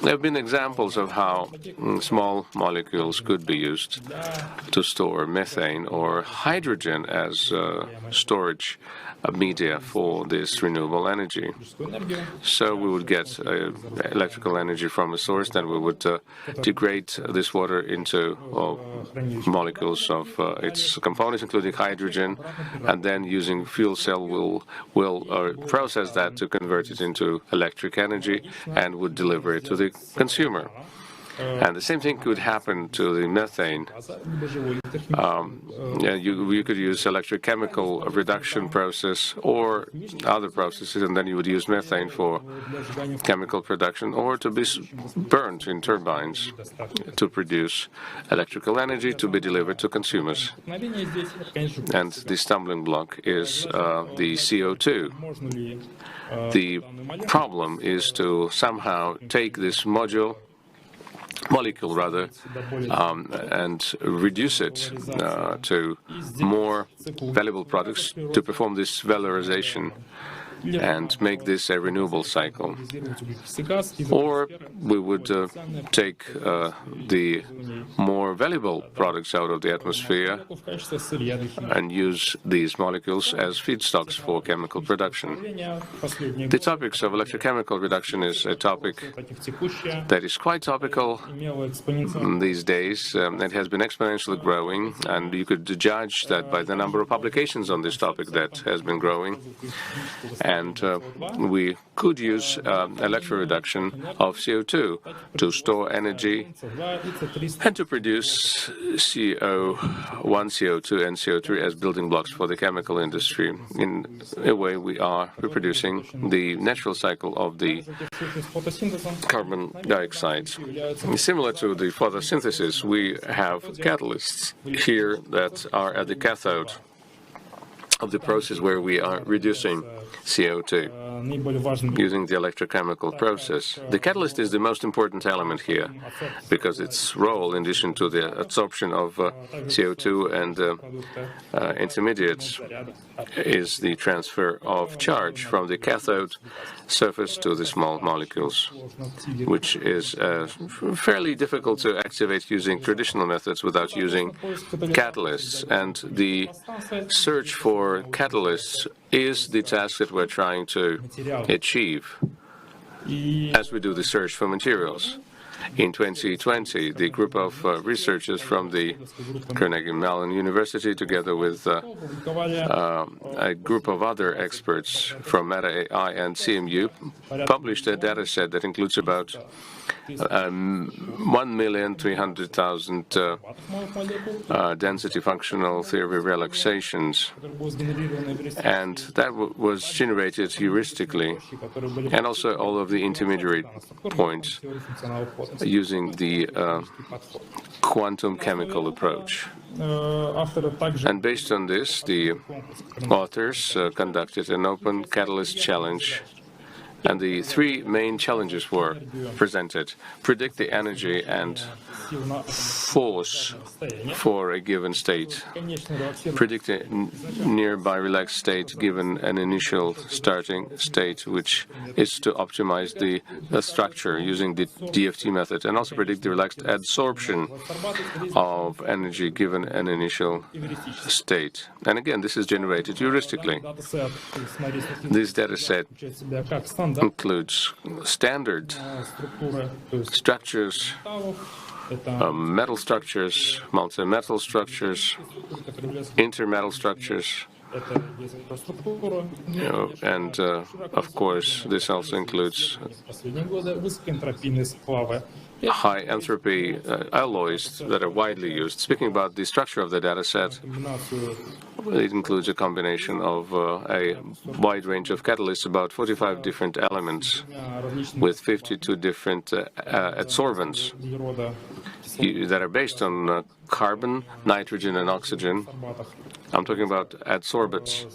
there have been examples of how small molecules could be used to store methane or hydrogen as storage media for this renewable energy. So we would get electrical energy from a source, then we would degrade this water into molecules of its components, including hydrogen, and then using fuel cell will process that to convert it into electric energy and would deliver it to the consumer. And the same thing could happen to the methane. You could use electrochemical reduction process or other processes, and then you would use methane for chemical production or to be burned in turbines to produce electrical energy to be delivered to consumers. And the stumbling block is the CO2. The problem is to somehow take this molecule rather, and reduce it to more valuable products to perform this valorization and make this a renewable cycle. Or we would take the more valuable products out of the atmosphere and use these molecules as feedstocks for chemical production. The topics of electrochemical reduction is a topic that is quite topical these days. It has been exponentially growing, and you could judge that by the number of publications on this topic that has been growing. And we could use electroreduction of CO2 to store energy and to produce CO1, CO2, and CO3 as building blocks for the chemical industry. In a way, we are reproducing the natural cycle of the carbon dioxide. Similar to the photosynthesis, we have catalysts here that are at the cathode of the process where we are reducing CO2 using the electrochemical process. The catalyst is the most important element here because its role, in addition to the absorption of CO2 and intermediates, is the transfer of charge from the cathode surface to the small molecules, which is fairly difficult to activate using traditional methods without using catalysts. And the search for catalysts is the task that we're trying to achieve as we do the search for materials. In 2020, the group of researchers from the Carnegie Mellon University, together with a group of other experts from Meta AI and CMU, published a data set that includes about 1,300,000 density functional theory relaxations, and that was generated heuristically, and also all of the intermediate points using the quantum chemical approach. And based on this, the authors conducted an open catalyst challenge, and the three main challenges were presented: predict the energy and force for a given state, predict a nearby relaxed state given an initial starting state, which is to optimize the structure using the DFT method, and also predict the relaxed adsorption of energy given an initial state. And again, this is generated heuristically. This data set includes standard structures, metal structures, multi-metal structures, intermetal structures, and of course this also includes high entropy alloys that are widely used. Speaking about the structure of the data set, it includes a combination of a wide range of catalysts, about 45 different elements with 52 different adsorbents that are based on carbon, nitrogen, and oxygen. I'm talking about adsorbents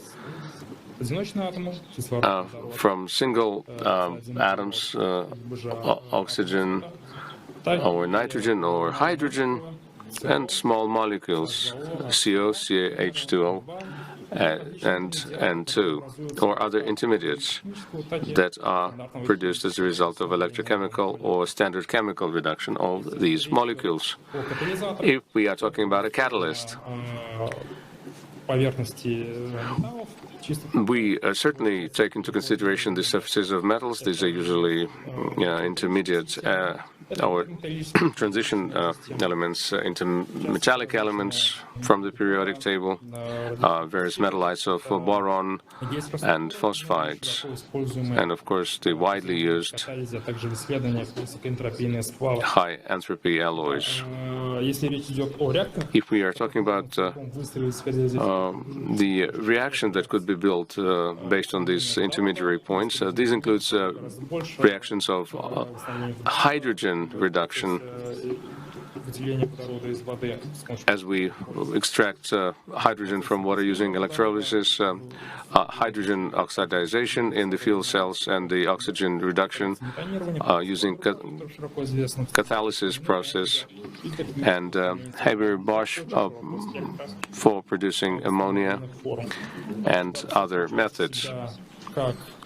from single atoms, oxygen or nitrogen or hydrogen, and small molecules, CO, CH2O, and N2, or other intermediates that are produced as a result of electrochemical or standard chemical reduction of these molecules. If we are talking about a catalyst, we certainly take into consideration the surfaces of metals. These are usually intermediate or transition elements into metallic elements from the periodic table, various metallites of boron and phosphides, and of course the widely used high entropy alloys. If we are talking about the reaction that could be built based on these intermediary points, this includes reactions of hydrogen reduction, as we extract hydrogen from water using electrolysis, hydrogen oxidization in the fuel cells, and the oxygen reduction using catalysis process, and Haber-Bosch for producing ammonia, and other methods.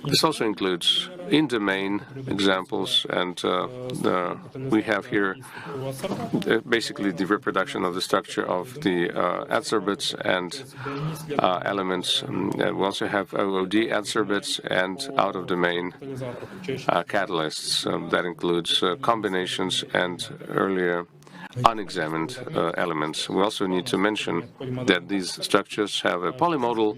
This also includes in-domain examples, and we have here basically the reproduction of the structure of the adsorbents and elements. We also have OOD adsorbents and out-of-domain catalysts. That includes combinations and earlier unexamined elements. We also need to mention that these structures have a polymodal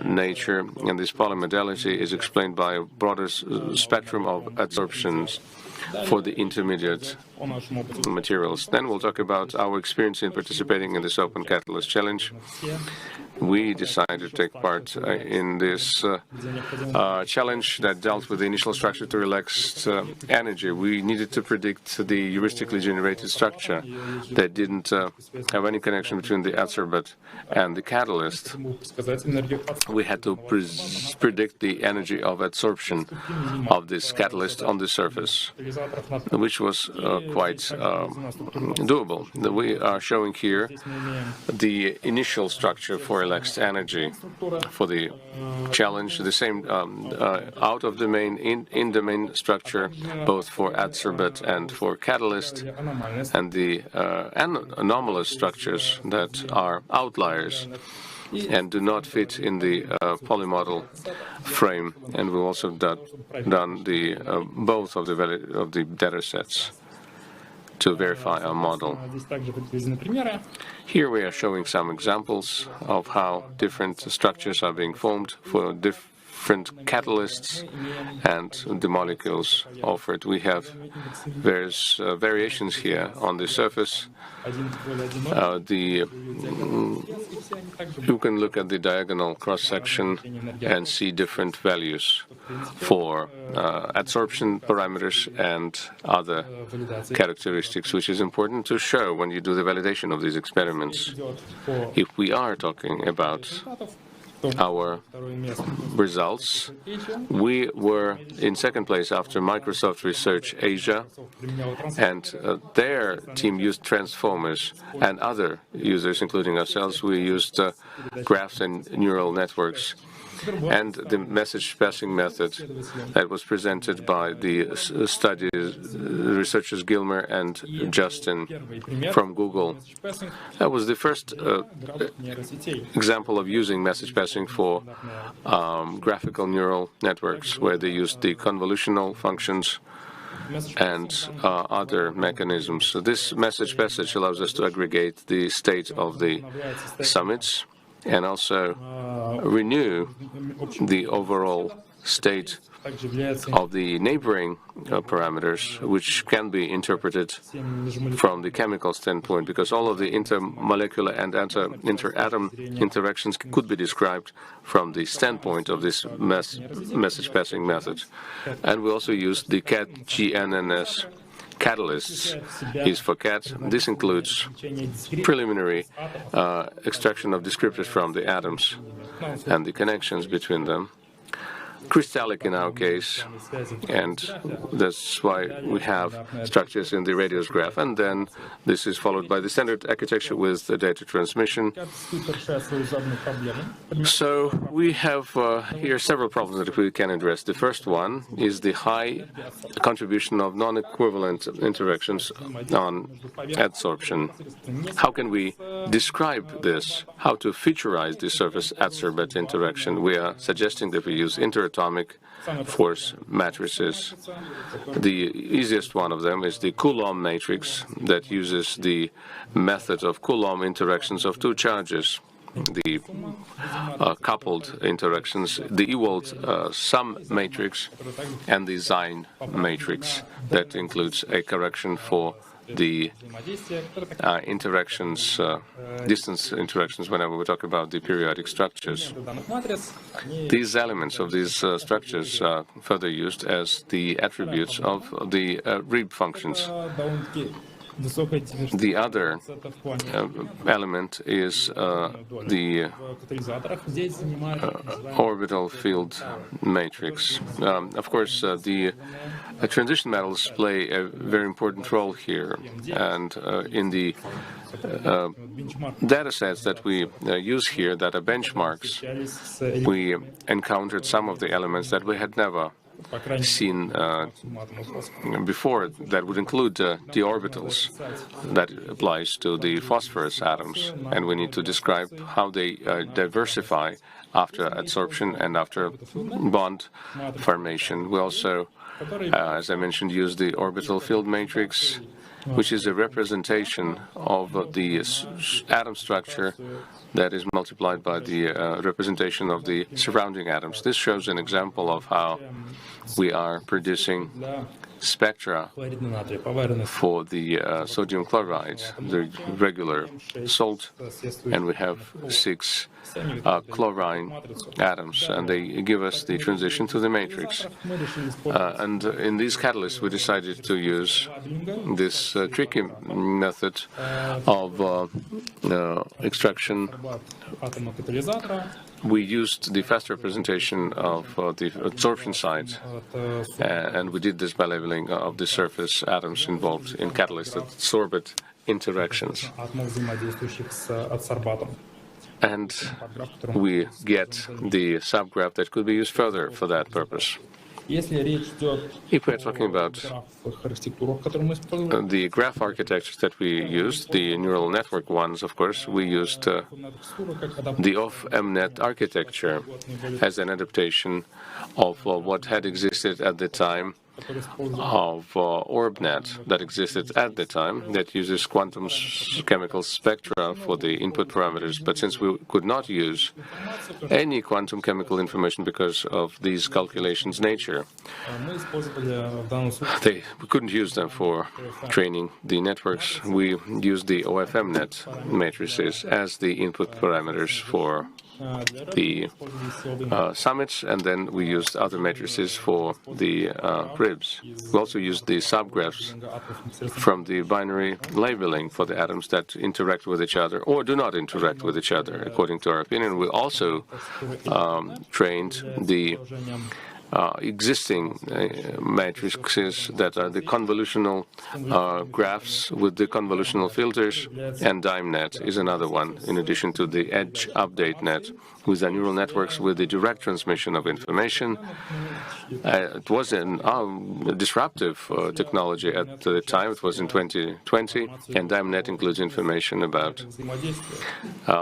nature, and this polymodality is explained by a broader spectrum of adsorptions for the intermediate materials. Then we'll talk about our experience in participating in this Open Catalyst Challenge. We decided to take part in this challenge that dealt with the initial structure to relaxed energy. We needed to predict the heuristically generated structure that didn't have any connection between the adsorbate and the catalyst. We had to predict the energy of adsorption of this catalyst on the surface, which was quite doable. We are showing here the initial structure for relaxed energy for the challenge, the same out-of-domain, in-domain structure, both for adsorbate and for catalyst, and the anomalous structures that are outliers and do not fit in the polymodal frame. And we've also done the both of the data sets to verify our model. Here we are showing some examples of how different structures are being formed for different catalysts and the molecules offered. We have various variations here on the surface. You can look at the diagonal cross-section and see different values for adsorption parameters and other characteristics, which is important to show when you do the validation of these experiments. If we are talking about our results, we were in second place after Microsoft Research Asia, and their team used transformers, and other users, including ourselves, we used graphs and neural networks. And the message passing method that was presented by the researchers Gilmer and Justin from Google. That was the first example of using message passing for graphical neural networks, where they used the convolutional functions and other mechanisms. So this message passage allows us to aggregate the state of the summits and also renew the overall state of the neighboring parameters, which can be interpreted from the chemical standpoint, because all of the intermolecular and interatom interactions could be described from the standpoint of this message passing method. And we also used the CAT-GNNS catalysts is for CAT. This includes preliminary extraction of descriptors from the atoms and the connections between them. Crystallic in our case, and that's why we have structures in the radius graph. And then this is followed by the standard architecture with the data transmission. So we have here several problems that we can address. The first one is the high contribution of non-equivalent interactions on adsorption. How can we describe this? How to featureize the surface adsorbate interaction? We are suggesting that we use interatomic force matrices. The easiest one of them is the Coulomb matrix that uses the method of Coulomb interactions of two charges, the coupled interactions, the Ewald sum matrix and the Zine matrix that includes a correction for the interactions, distance interactions, whenever we talk about the periodic structures. These elements of these structures are further used as the attributes of the RIB functions. The other element is the orbital field matrix. Of course, the transition metals play a very important role here, and in the data sets that we use here that are benchmarks, we encountered some of the elements that we had never seen before, that would include the orbitals that applies to the phosphorus atoms, and we need to describe how they diversify after adsorption and after bond formation. We also, as I mentioned, use the orbital field matrix which is a representation of the atom structure that is multiplied by the representation of the surrounding atoms. This shows an example of how we are producing spectra for the sodium chloride, the regular salt, and we have 6 chlorine atoms, and they give us the transition to the matrix. And in these catalysts, we decided to use this tricky method of extraction. We used the fast representation of the absorption site, and we did this by labeling of the surface atoms involved in catalyst-adsorbate interactions. And we get the subgraph that could be used further for that purpose. If we're talking about the graph architectures that we used, the neural network ones, of course, we used the off-MNet architecture as an adaptation of what had existed at the time of OrbNet that existed at the time, that uses quantum chemical spectra for the input parameters. But since we could not use any quantum chemical information because of these calculations' nature, we couldn't use them for training the networks. We used the OFMNet matrices as the input parameters for the summits, and then we used other matrices for the ribs. We also used the subgraphs from the binary labeling for the atoms that interact with each other or do not interact with each other, according to our opinion. We also trained the existing matrices that are the convolutional graphs with the convolutional filters, and DimeNet is another one, in addition to the Edge Update Net, with the neural networks with the direct transmission of information. It was a disruptive technology at the time. It was in 2020, and DimeNet includes information about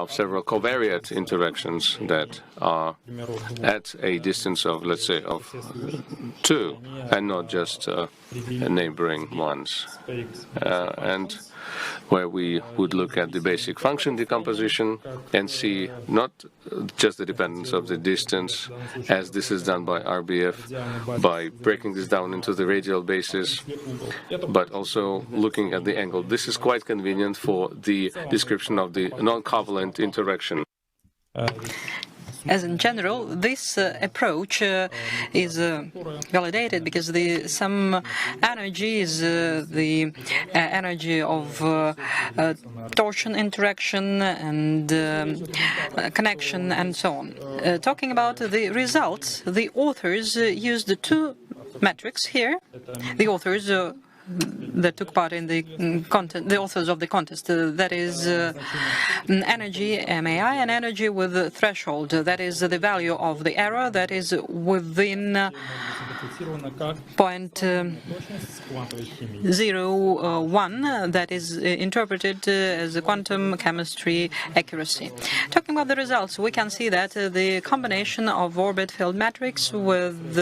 several covariate interactions that are at a distance of, let's say, of 2, and not just neighboring ones. And where we would look at the basic function decomposition and see not just the dependence of the distance, as this is done by RBF, by breaking this down into the radial basis, but also looking at the angle. This is quite convenient for the description of the non-covalent interaction.
As in general, this approach is validated because some energy is the energy of torsion interaction and connection and so on. Talking about the results, the authors used 2 metrics here. The authors that took part in the contest, the authors of the contest, that is energy, MAI, and energy with threshold, that is the value of the error that is within 0.01, that is interpreted as a quantum chemistry accuracy. Talking about the results, we can see that the combination of orbit field matrix with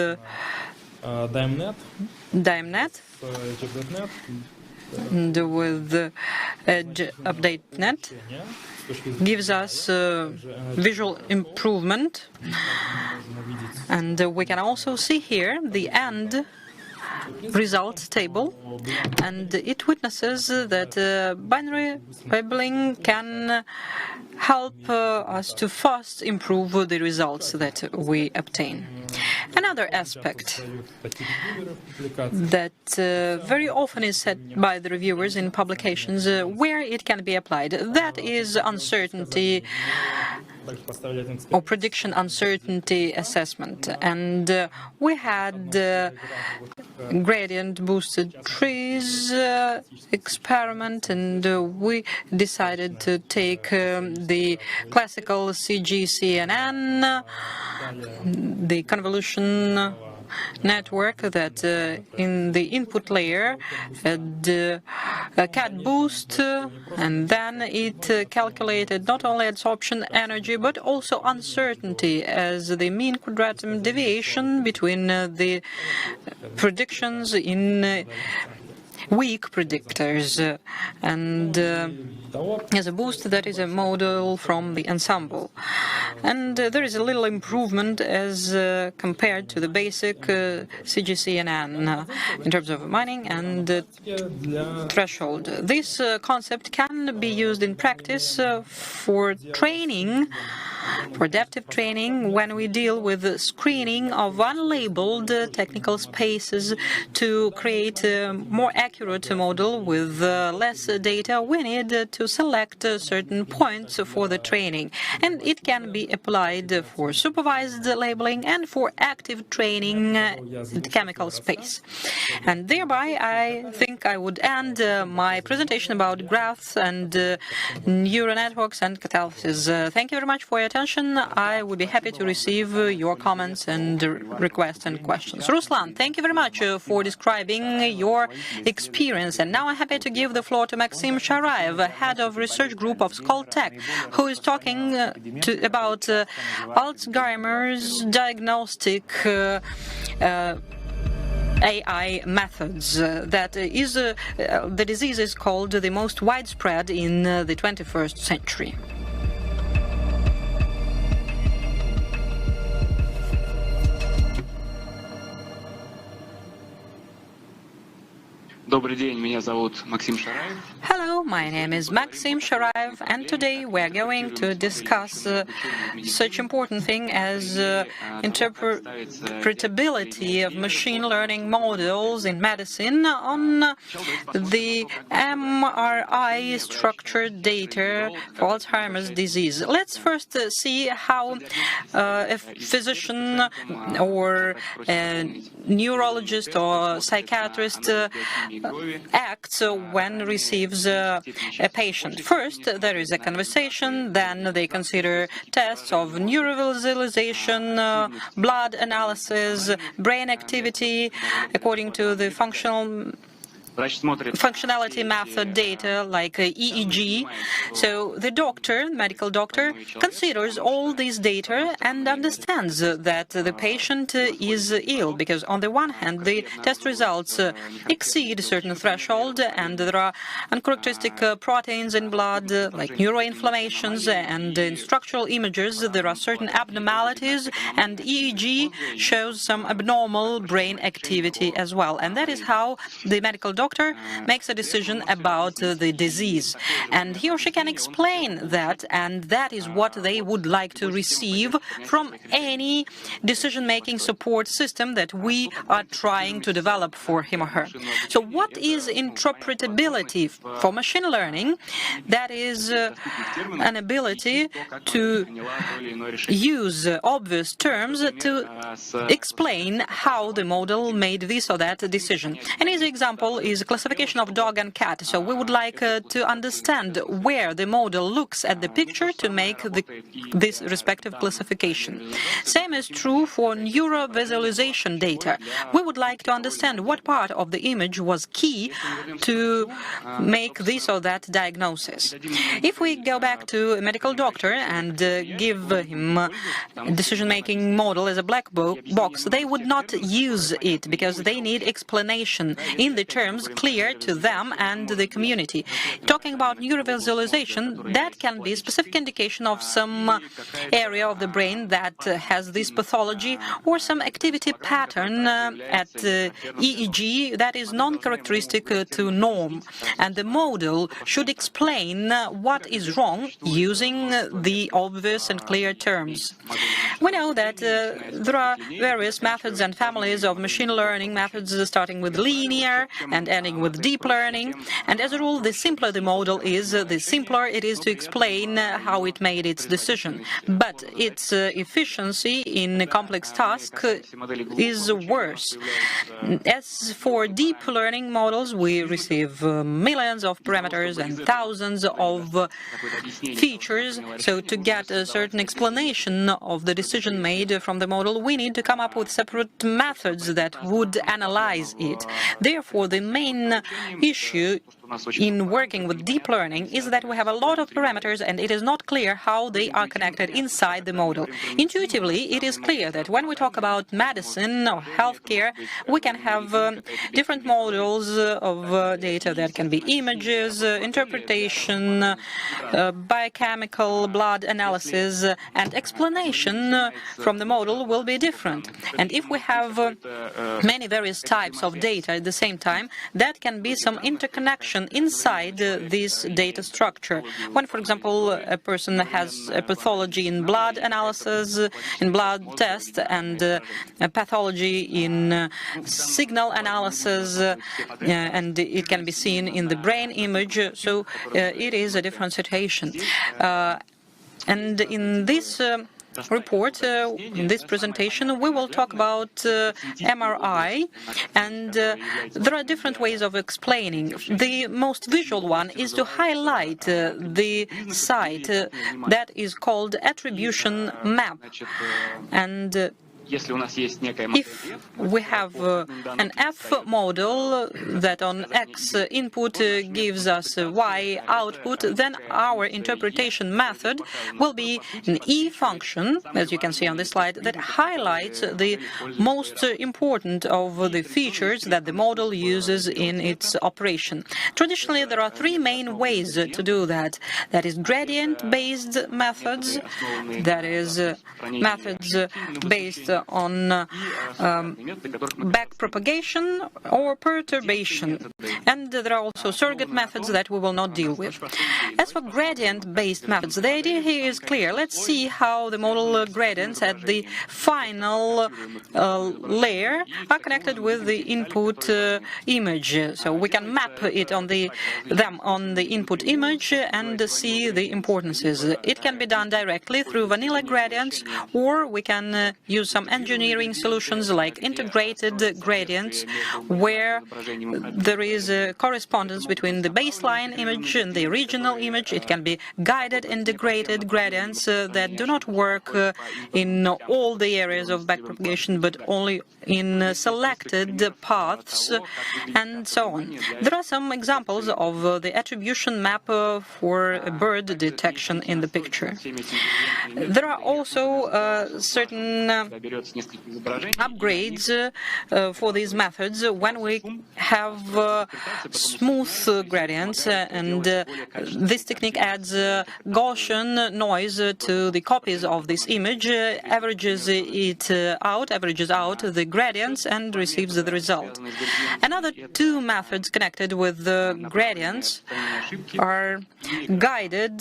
DimeNet and with Edge Update Net gives us visual improvement, and we can also see here the end result table, and it witnesses that binary labeling can help us to fast improve the results that we obtain. Another aspect that very often is said by the reviewers in publications where it can be applied, that is uncertainty or prediction uncertainty assessment. And we had gradient boosted trees experiment, and we decided to take the classical CGCNN, the convolution network that in the input layer had a CAD boost, and then it calculated not only absorption energy but also uncertainty as the mean quadratum deviation between the predictions in weak predictors, and as a boost, that is a model from the ensemble. And there is a little improvement as compared to the basic CGCNN in terms of mining and threshold. This concept can be used in practice for training, for adaptive training, when we deal with the screening of unlabeled technical spaces to create a more accurate model with less data. We need to select certain points for the training, and it can be applied for supervised labeling and for active training in the chemical space. And thereby, I think I would end my presentation about graphs and neural networks and catalysis. Thank you very much for your attention. I would be happy to receive your comments and requests and questions. Ruslan, thank you very much for describing your experience. And now I'm happy to give the floor to Maxim Sharaev, head of research group of Skoltech, who is talking about Alzheimer's diagnostic AI methods. The disease is called the most widespread in the 21st century. Hello, my name is Maxim Sharaev, and today we're going to discuss such important thing as interpretability of machine learning models in medicine on the MRI structured data for Alzheimer's disease. Let's first see how a physician or a neurologist or psychiatrist acts when receives a patient. First, there is a conversation, then they consider tests of neurovisualization, blood analysis, brain activity, according to the functionality method data like EEG. So the medical doctor, considers all these data and understands that the patient is ill, because on the one hand the test results exceed a certain threshold and there are uncharacteristic proteins in blood like neuroinflammations, and in structural images there are certain abnormalities, and EEG shows some abnormal brain activity as well. And that is how the medical doctor makes a decision about the disease, and he or she can explain that, and that is what they would like to receive from any decision-making support system that we are trying to develop for him or her. So what is interpretability for machine learning? That is an ability to use obvious terms to explain how the model made this or that decision. An easy example is classification of dog and cat. So we would like to understand where the model looks at the picture to make this respective classification. Same is true for neurovisualization data. We would like to understand what part of the image was key to make this or that diagnosis. If we go back to a medical doctor and give him a decision-making model as a black box, they would not use it because they need explanation in the terms clear to them and the community. Talking about neurovisualization, that can be a specific indication of some area of the brain that has this pathology or some activity pattern at EEG that is non-characteristic to norm. And the model should explain what is wrong using the obvious and clear terms. We know that there are various methods and families of machine learning methods starting with linear and ending with deep learning, and as a rule, the simpler the model is, the simpler it is to explain how it made its decision. But its efficiency in a complex task is worse. As for deep learning models, we receive millions of parameters and thousands of features. So to get a certain explanation of the decision made from the model, we need to come up with separate methods that would analyze it. Therefore, the main issue in working with deep learning is that we have a lot of parameters and it is not clear how they are connected inside the model. Intuitively, it is clear that when we talk about medicine or healthcare, we can have different models of data that can be images, interpretation, biochemical blood analysis, and explanation from the model will be different. And if we have many various types of data at the same time, that can be some interconnection inside this data structure. When, for example, a person has a pathology in blood analysis, in blood test, and a pathology in signal analysis, and it can be seen in the brain image, so it is a different situation. And in this report, in this presentation, we will talk about MRI, and there are different ways of explaining. The most visual one is to highlight the site that is called attribution map. And if we have an F model that on X input gives us Y output, then our interpretation method will be an E function, as you can see on this slide, that highlights the most important of the features that the model uses in its operation. Traditionally, there are three main ways to do that. That is gradient-based methods, that is methods based on backpropagation or perturbation. And there are also surrogate methods that we will not deal with. As for gradient-based methods, the idea here is clear. Let's see how the model gradients at the final layer are connected with the input image. So we can map it on them on the input image and see the importances. It can be done directly through vanilla gradients, or we can use some engineering solutions like integrated gradients, where there is a correspondence between the baseline image and the original image. It can be guided integrated gradients that do not work in all the areas of backpropagation, but only in selected paths, and so on. There are some examples of the attribution map for bird detection in the picture. There are also certain upgrades for these methods when we have smooth gradients, and this technique adds Gaussian noise to the copies of this image, averages out the gradients, and receives the result. Another two methods connected with the gradients are guided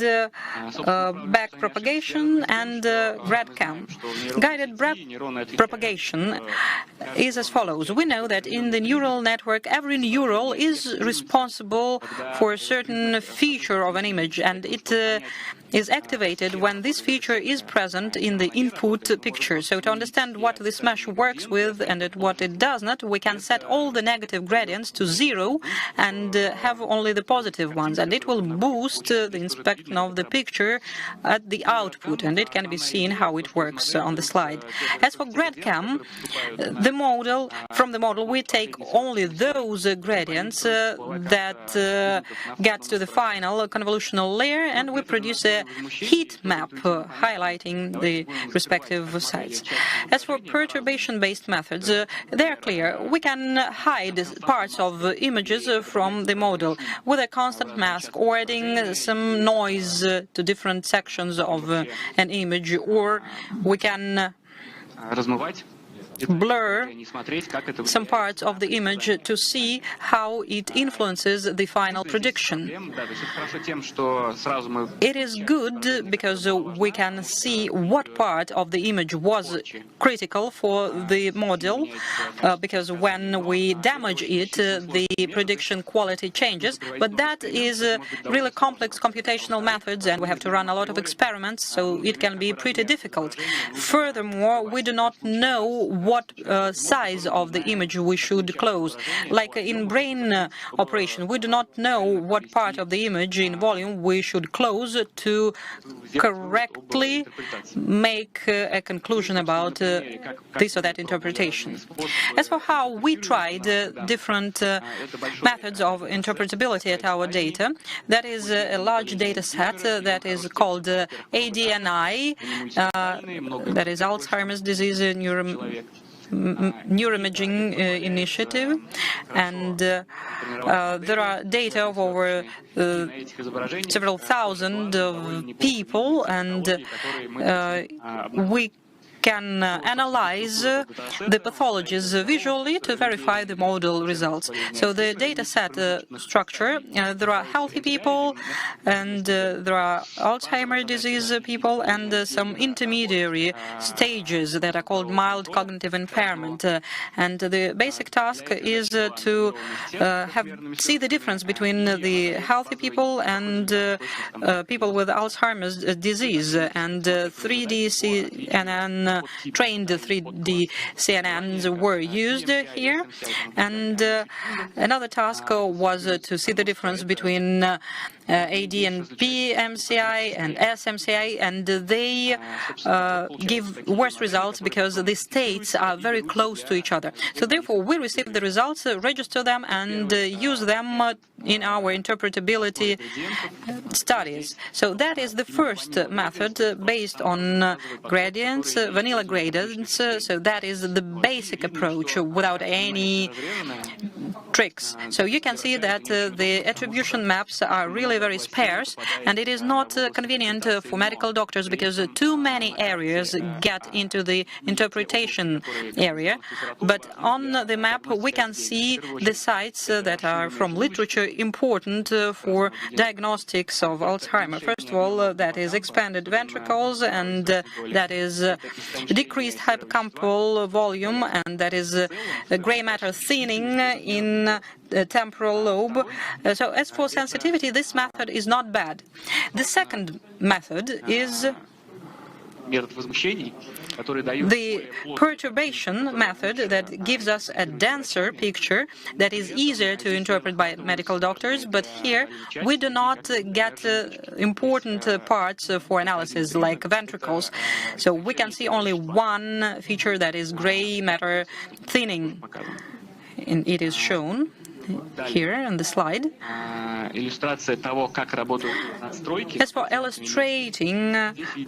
backpropagation and GradCam. Guided backpropagation is as follows. We know that in the neural network, every neuron is responsible for a certain feature of an image, and it is activated when this feature is present in the input picture. So to understand what this mesh works with and what it does not, we can set all the negative gradients to 0 and have only the positive ones, and it will boost the inspection of the picture at the output, and it can be seen how it works on the slide. As for GradCam, from the model we take only those gradients that get to the final convolutional layer, and we produce a heat map highlighting the respective sites. As for perturbation-based methods, they are clear. We can hide parts of images from the model with a constant mask, or adding some noise to different sections of an image, or we can blur some parts of the image to see how it influences the final prediction. It is good because we can see what part of the image was critical for the model, because when we damage it, the prediction quality changes. But that is really complex computational methods, and we have to run a lot of experiments, so it can be pretty difficult. Furthermore, we do not know what size of the image we should close. Like in brain operation, we do not know what part of the image in volume we should close to correctly make a conclusion about this or that interpretation. As for how we tried different methods of interpretability at our data, that is a large data set that is called ADNI, that is Alzheimer's disease neuroimaging initiative, and there are data of over several thousand people, and we can analyze the pathologies visually to verify the model results. So the data set structure, there are healthy people, and there are Alzheimer's disease people, and some intermediary stages that are called mild cognitive impairment. And the basic task is to see the difference between the healthy people and people with Alzheimer's disease, and 3D CNN trained 3D CNNs were used here, and another task was to see the difference between AD and P MCI and SMCI, and they give worse results because the states are very close to each other. So therefore, we receive the results, register them, and use them in our interpretability studies. So that is the first method based on gradients, vanilla gradients. So that is the basic approach without any tricks. So you can see that the attribution maps are really very sparse, and it is not convenient for medical doctors because too many areas get into the interpretation area. But on the map we can see the sites that are from literature important for diagnostics of Alzheimer. First of all, that is expanded ventricles, and that is decreased hippocampal volume, and that is gray matter thinning in the temporal lobe. So as for sensitivity, this method is not bad. The second method is the perturbation method that gives us a denser picture that is easier to interpret by medical doctors, but here we do not get important parts for analysis like ventricles. So we can see only one feature, that is gray matter thinning, and it is shown here on the slide. As for illustrating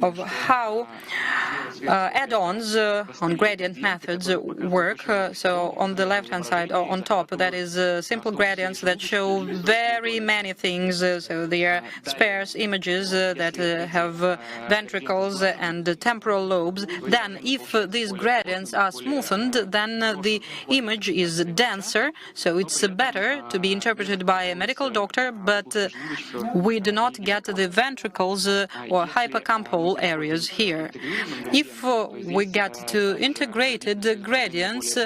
of how add-ons on gradient methods work, so on the left-hand side, or on top, that is simple gradients that show very many things. So they are sparse images that have ventricles and temporal lobes. Then, if these gradients are smoothened, then the image is denser, so it's better to be interpreted by a medical doctor, but we do not get the ventricles or hippocampal areas here. If we get to integrated gradients,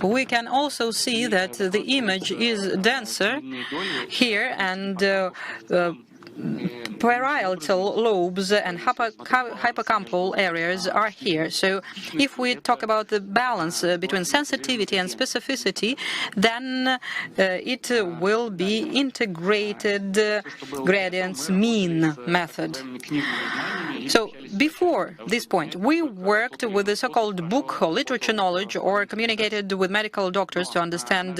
we can also see that the image is denser here, and parietal lobes and hippocampal areas are here. So if we talk about the balance between sensitivity and specificity, then it will be integrated gradients mean method. So before this point, we worked with the so-called book or literature knowledge, or communicated with medical doctors to understand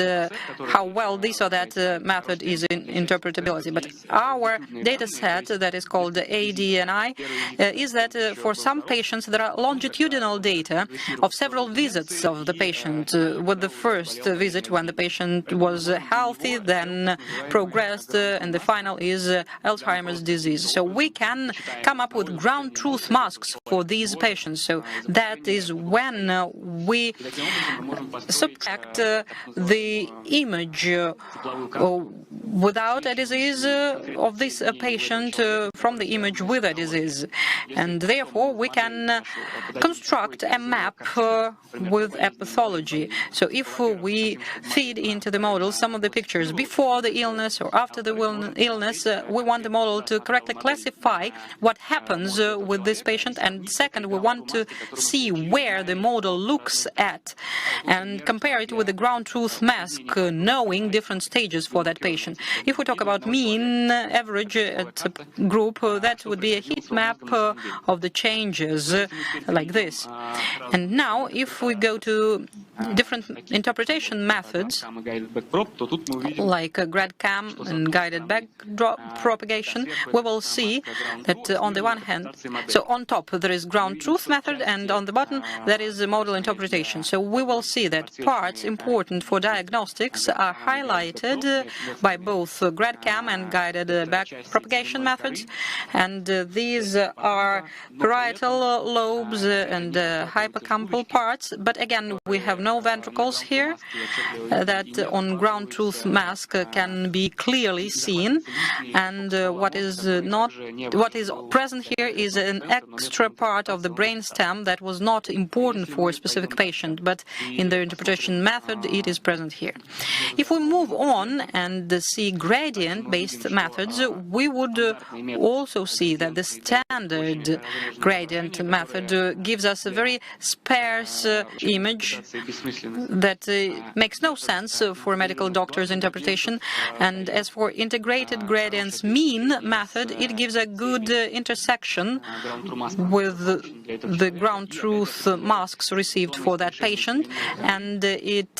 how well this or that method is in interpretability. But our data set that is called ADNI is that for some patients there are longitudinal data of several visits of the patient, with the first visit when the patient was healthy, then progressed, and the final is Alzheimer's disease. So we can come up with ground truth masks for these patients. So that is when we subtract the image without a disease of this patient from the image with a disease. And therefore, we can construct a map with a pathology. So if we feed into the model some of the pictures before the illness or after the illness, we want the model to correctly classify what happens with this patient. And second, we want to see where the model looks at and compare it with the ground truth mask, knowing different stages for that patient. If we talk about mean average at a group, that would be a heat map of the changes like this. And now, if we go to different interpretation methods, like GradCam and guided backdrop propagation, we will see that on the one hand, so on top there is ground truth method, and on the bottom there is the model interpretation. So we will see that parts important for diagnostics are highlighted by both GradCam and guided back propagation methods, and these are parietal lobes and hippocampal parts. But again, we have no ventricles here that on ground truth mask can be clearly seen, and what is present here is an extra part of the brainstem that was not important for a specific patient, but in the interpretation method it is present here. If we move on and see gradient-based methods, we would also see that the standard gradient method gives us a very sparse image that makes no sense for medical doctors' interpretation. And as for integrated gradients mean method, it gives a good intersection with the ground truth masks received for that patient, and it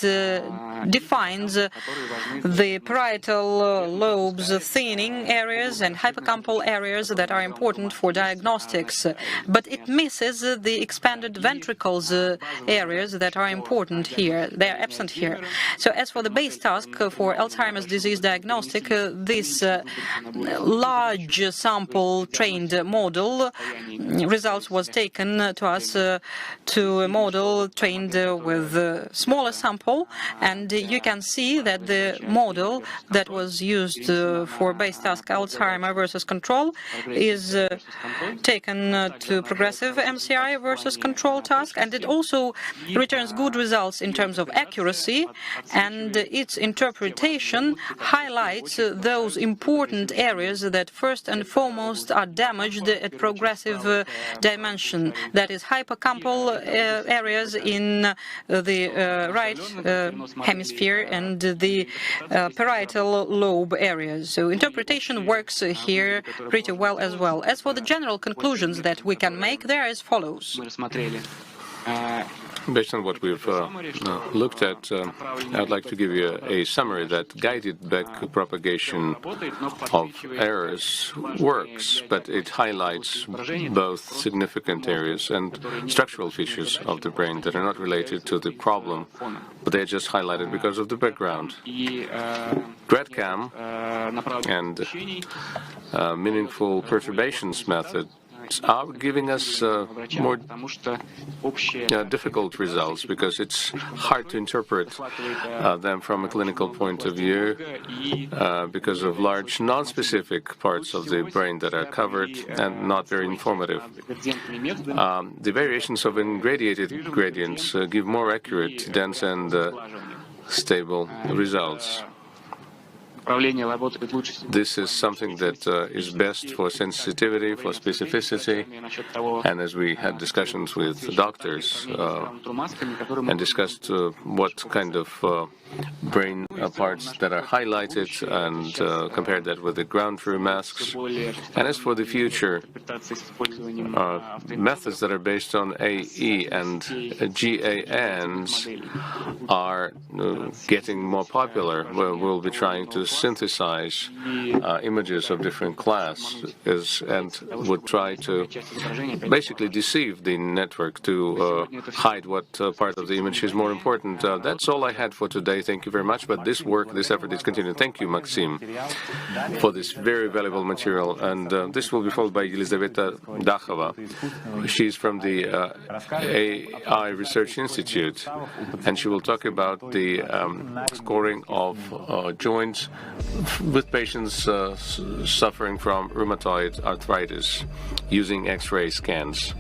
defines the parietal lobes thinning areas and hippocampal areas that are important for diagnostics, but it misses the expanded ventricles areas that are important here. They are absent here. So as for the base task for Alzheimer's disease diagnostic, this large sample trained model results was taken to us to a model trained with a smaller sample, and you can see that the model that was used for base task Alzheimer versus control is taken to progressive MCI versus control task, and it also returns good results in terms of accuracy, and its interpretation highlights those important areas that first and foremost are damaged at progressive dimension, that is hippocampal areas in the right hemisphere and the parietal lobe areas. So interpretation works here pretty well as well. As for the general conclusions that we can make, they are as follows.
Based on what we've looked at, I'd like to give you a summary that guided back propagation of errors works, but it highlights both significant areas and structural features of the brain that are not related to the problem, but they're just highlighted because of the background. GradCam and meaningful perturbations method are giving us more difficult results because it's hard to interpret them from a clinical point of view because of large non-specific parts of the brain that are covered and not very informative. The variations of ingradiated gradients give more accurate, dense and stable results. This is something that is best for sensitivity, for specificity, and as we had discussions with doctors and discussed what kind of brain parts that are highlighted and compared that with the ground truth masks. And as for the future, methods that are based on AE and GANs are getting more popular. We'll be trying to synthesize images of different classes and would try to basically deceive the network to hide what part of the image is more important. That's all I had for today. Thank you very much. But this effort is continuing. Thank you, Maxim, for this very valuable material. And this will be followed by Elizaveta Dakhova. She's from the AI Research Institute, and she will talk about the scoring of joints with patients suffering from rheumatoid arthritis using X-ray scans.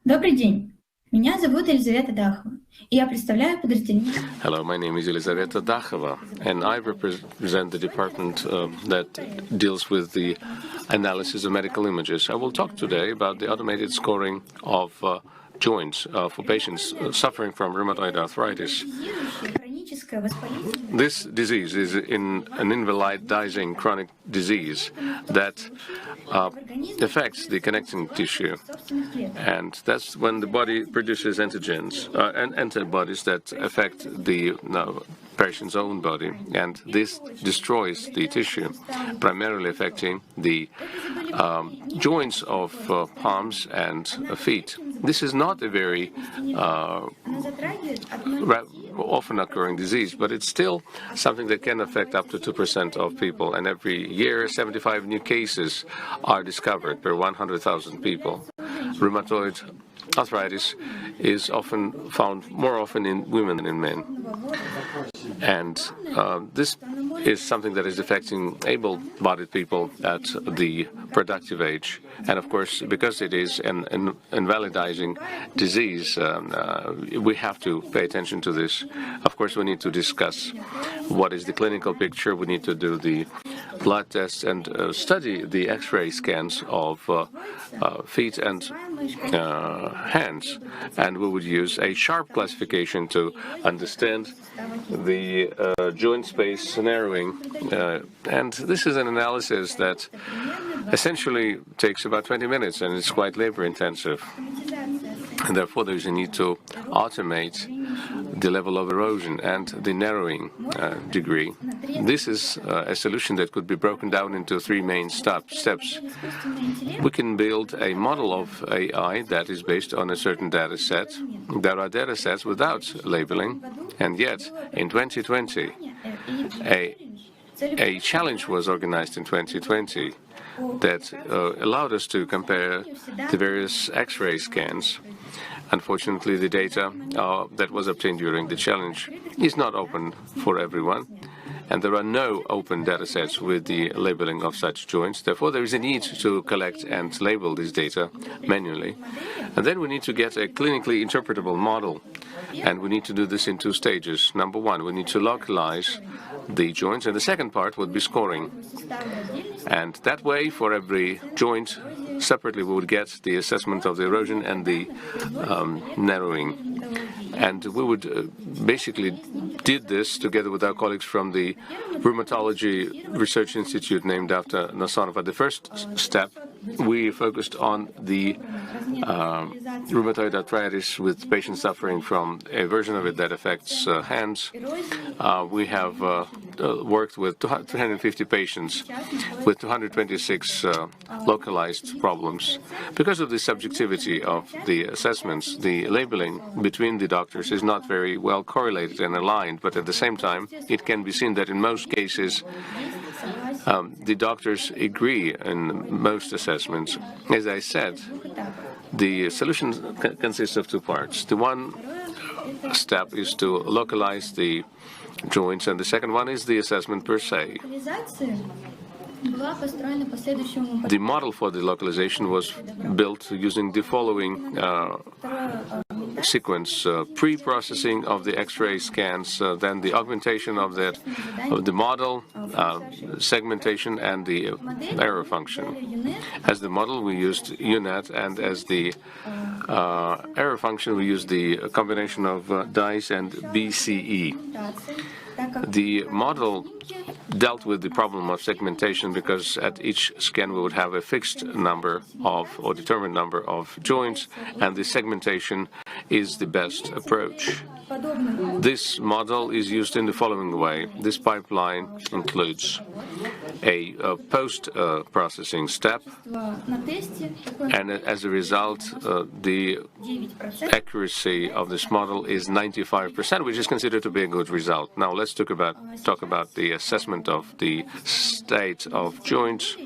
Добрый день. Меня зовут Elizaveta Dakhova, и я представляю подразделение.
Hello, my name is Elizaveta Dakhova, and I represent the department that deals with the analysis of medical images. I will talk today about the automated scoring of joints for patients suffering from rheumatoid arthritis. This disease is an invalidizing chronic disease that affects the connecting tissue, and that's when the body produces antigens and antibodies that affect the patient's own body, and this destroys the tissue, primarily affecting the joints of palms and feet. This is not a very often occurring disease, but it's still something that can affect up to 2% of people, and every year 75 new cases are discovered per 100,000 people. Rheumatoid arthritis is often found more often in women than in men. And this is something that is affecting able-bodied people at the productive age. And of course, because it is an invalidizing disease, we have to pay attention to this. Of course, we need to discuss what is the clinical picture. We need to do the blood tests and study the X-ray scans of feet and hands. And we would use a sharp classification to understand the joint space narrowing. And this is an analysis that essentially takes about 20 minutes, and it's quite labor-intensive. And therefore, there is a need to automate the level of erosion and the narrowing degree. This is a solution that could be broken down into three main steps. We can build a model of AI that is based on a certain data set. There are data sets without labeling, and yet in 2020, a challenge was organized in 2020 that allowed us to compare the various X-ray scans. Unfortunately, the data that was obtained during the challenge is not open for everyone, and there are no open data sets with the labeling of such joints. Therefore, there is a need to collect and label this data manually. And then we need to get a clinically interpretable model, and we need to do this in two stages. Number one, we need to localize the joints, and the second part would be scoring. And that way, for every joint separately, we would get the assessment of the erosion and the narrowing. And we would basically did this together with our colleagues from the Rheumatology Research Institute named after Nasonova. The first step, we focused on the rheumatoid arthritis with patients suffering from a version of it that affects hands. We have worked with 350 patients with 226 localized problems. Because of the subjectivity of the assessments, the labeling between the doctors is not very well correlated and aligned, but at the same time, it can be seen that in most cases, the doctors agree in most assessments. As I said, the solution consists of two parts. The one step is to localize the joints, and the second one is the assessment per se. The model for the localization was built using the following sequence: pre-processing of the X-ray scans, then the augmentation of the model, segmentation, and the error function. As the model, we used UNet, and as the error function, we used the combination of DICE and BCE. The model dealt with the problem of segmentation because at each scan we would have a fixed number of or determined number of joints, and the segmentation is the best approach. This model is used in the following way. This pipeline includes a post-processing step, and as a result, the accuracy of this model is 95%, which is considered to be a good result. Now let's talk about the assessment of the state of joints.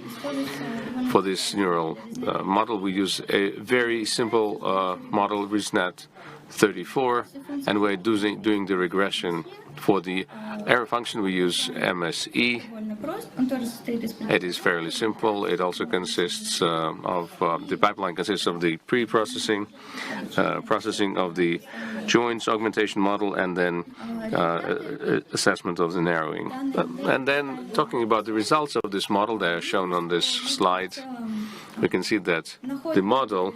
For this neural model, we use a very simple model, ResNet 34, and we're doing the regression. For the error function, we use MSE. It is fairly simple. It also consists the pipeline consists of the pre-processing, processing of the joints, augmentation model, and then assessment of the narrowing. And then talking about the results of this model, they are shown on this slide. We can see that the model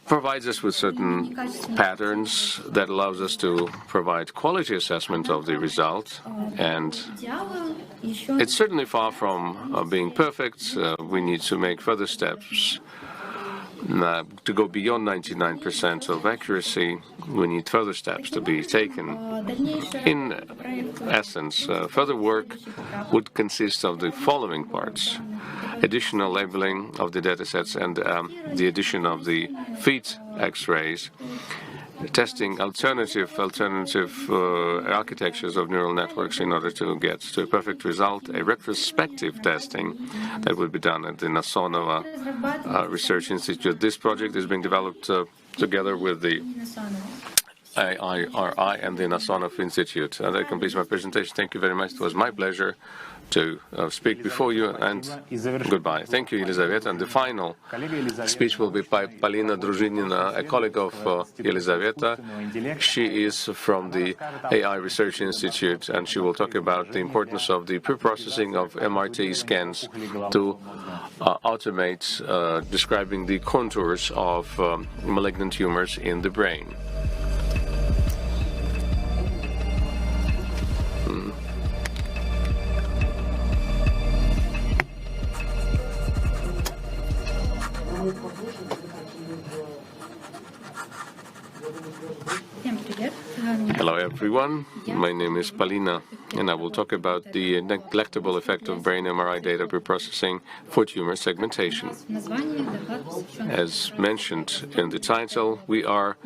provides us with certain patterns that allows us to provide quality assessment of the result, and it's certainly far from being perfect. We need to make further steps to go beyond 99% of accuracy. We need further steps to be taken. In essence, further work would consist of the following parts: additional labeling of the datasets and the addition of the feed X-rays, testing alternative architectures of neural networks in order to get to a perfect result, a retrospective testing that will be done at the Nasonova Research Institute. This project is being developed together with the AIRI and the Nasonov Institute. And that completes my presentation. Thank you very much. It was my pleasure to speak before you, and goodbye. Thank you, Elizaveta. And the final speech will be by Polina Druzhinina, a colleague of Elizaveta. She is from the AI Research Institute, and she will talk about the importance of the preprocessing of MRT scans to automate describing the contours of malignant tumors in the brain. Hello everyone, my name is Polina, and I will talk about the neglectable effect of brain MRI data preprocessing for tumor segmentation. As mentioned in the title, we are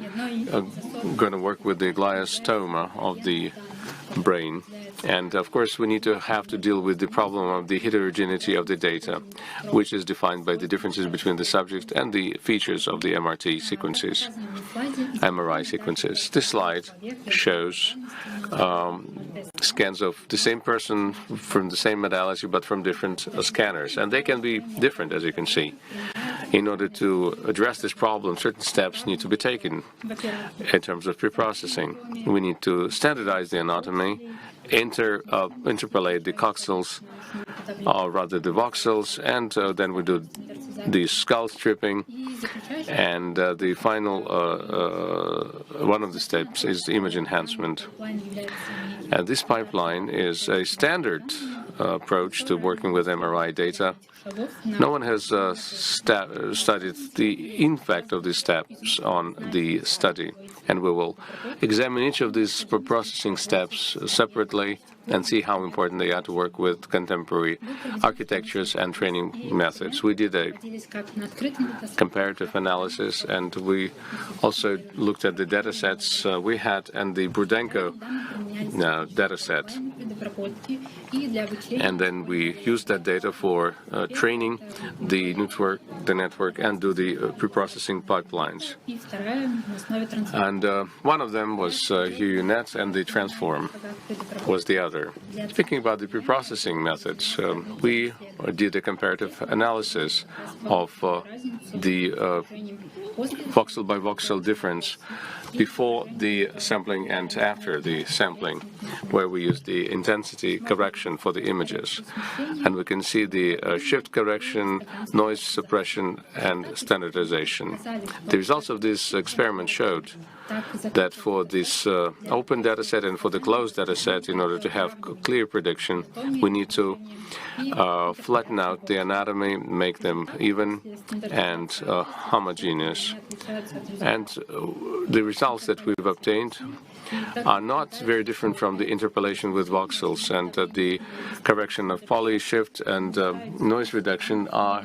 going to work with the glioblastoma of the brain, and of course we need to deal with the problem of the heterogeneity of the data, which is defined by the differences between the subject and the features of the MRI sequences. This slide shows scans of the same person from the same modality but from different scanners, and they can be different, as you can see. In order to address this problem, certain steps need to be taken in terms of preprocessing. We need to standardize the anatomy, interpolate the coxals, or rather the voxels, and then we do the skull stripping, and the final one of the steps is the image enhancement. And this pipeline is a standard approach to working with MRI data. No one has studied the impact of these steps on the study, and we will examine each of these processing steps separately and see how important they are to work with contemporary architectures and training methods. We did a comparative analysis, and we also looked at the datasets we had and the Burdenko dataset. And then we used that data for training the network and do the preprocessing pipelines. And one of them was HuUNet, and the Transform was the other. Speaking about the preprocessing methods, we did a comparative analysis of the voxel by voxel difference before the sampling and after the sampling, where we use the intensity correction for the images. And we can see the shift correction, noise suppression, and standardization. The results of this experiment showed that for this open dataset and for the closed dataset, in order to have clear prediction. We need to flatten out the anatomy, make them even and homogeneous. And the results that we've obtained are not very different from the interpolation with voxels, and the correction of poly shift and noise reduction are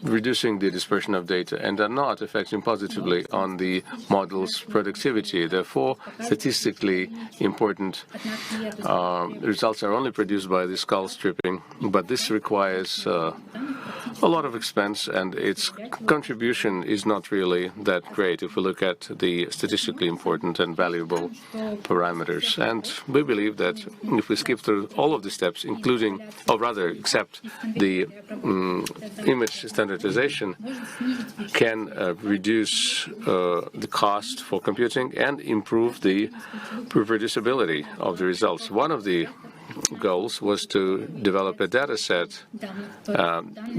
reducing the dispersion of data and are not affecting positively on the model's productivity. Therefore, statistically important results are only produced by the skull stripping, but this requires a lot of expense, and its contribution is not really that great if we look at the statistically important and valuable parameters. And we believe that if we skip through all of the steps, including, or rather, except the image standardization, can reduce the cost for computing and improve the reproducibility of the results. One of the goals was to develop a data set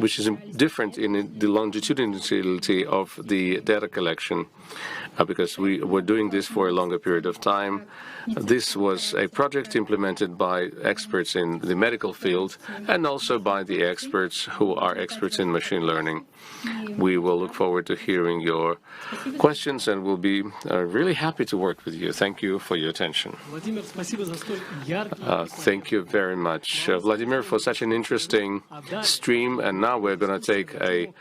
which is different in the longitudinality of the data collection, because we were doing this for a longer period of time. This was a project implemented by experts in the medical field and also by the experts who are experts in machine learning. We will look forward to hearing your questions, and we'll be really happy to work with you. Thank you for your attention. Thank you very much, Vladimir, for such an interesting stream. And now we're going to take a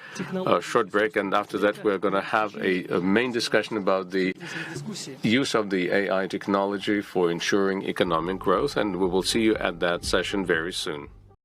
short break, and after that we're going to have a main discussion about the use of the AI technology for ensuring economic growth, and we will see you at that session very soon.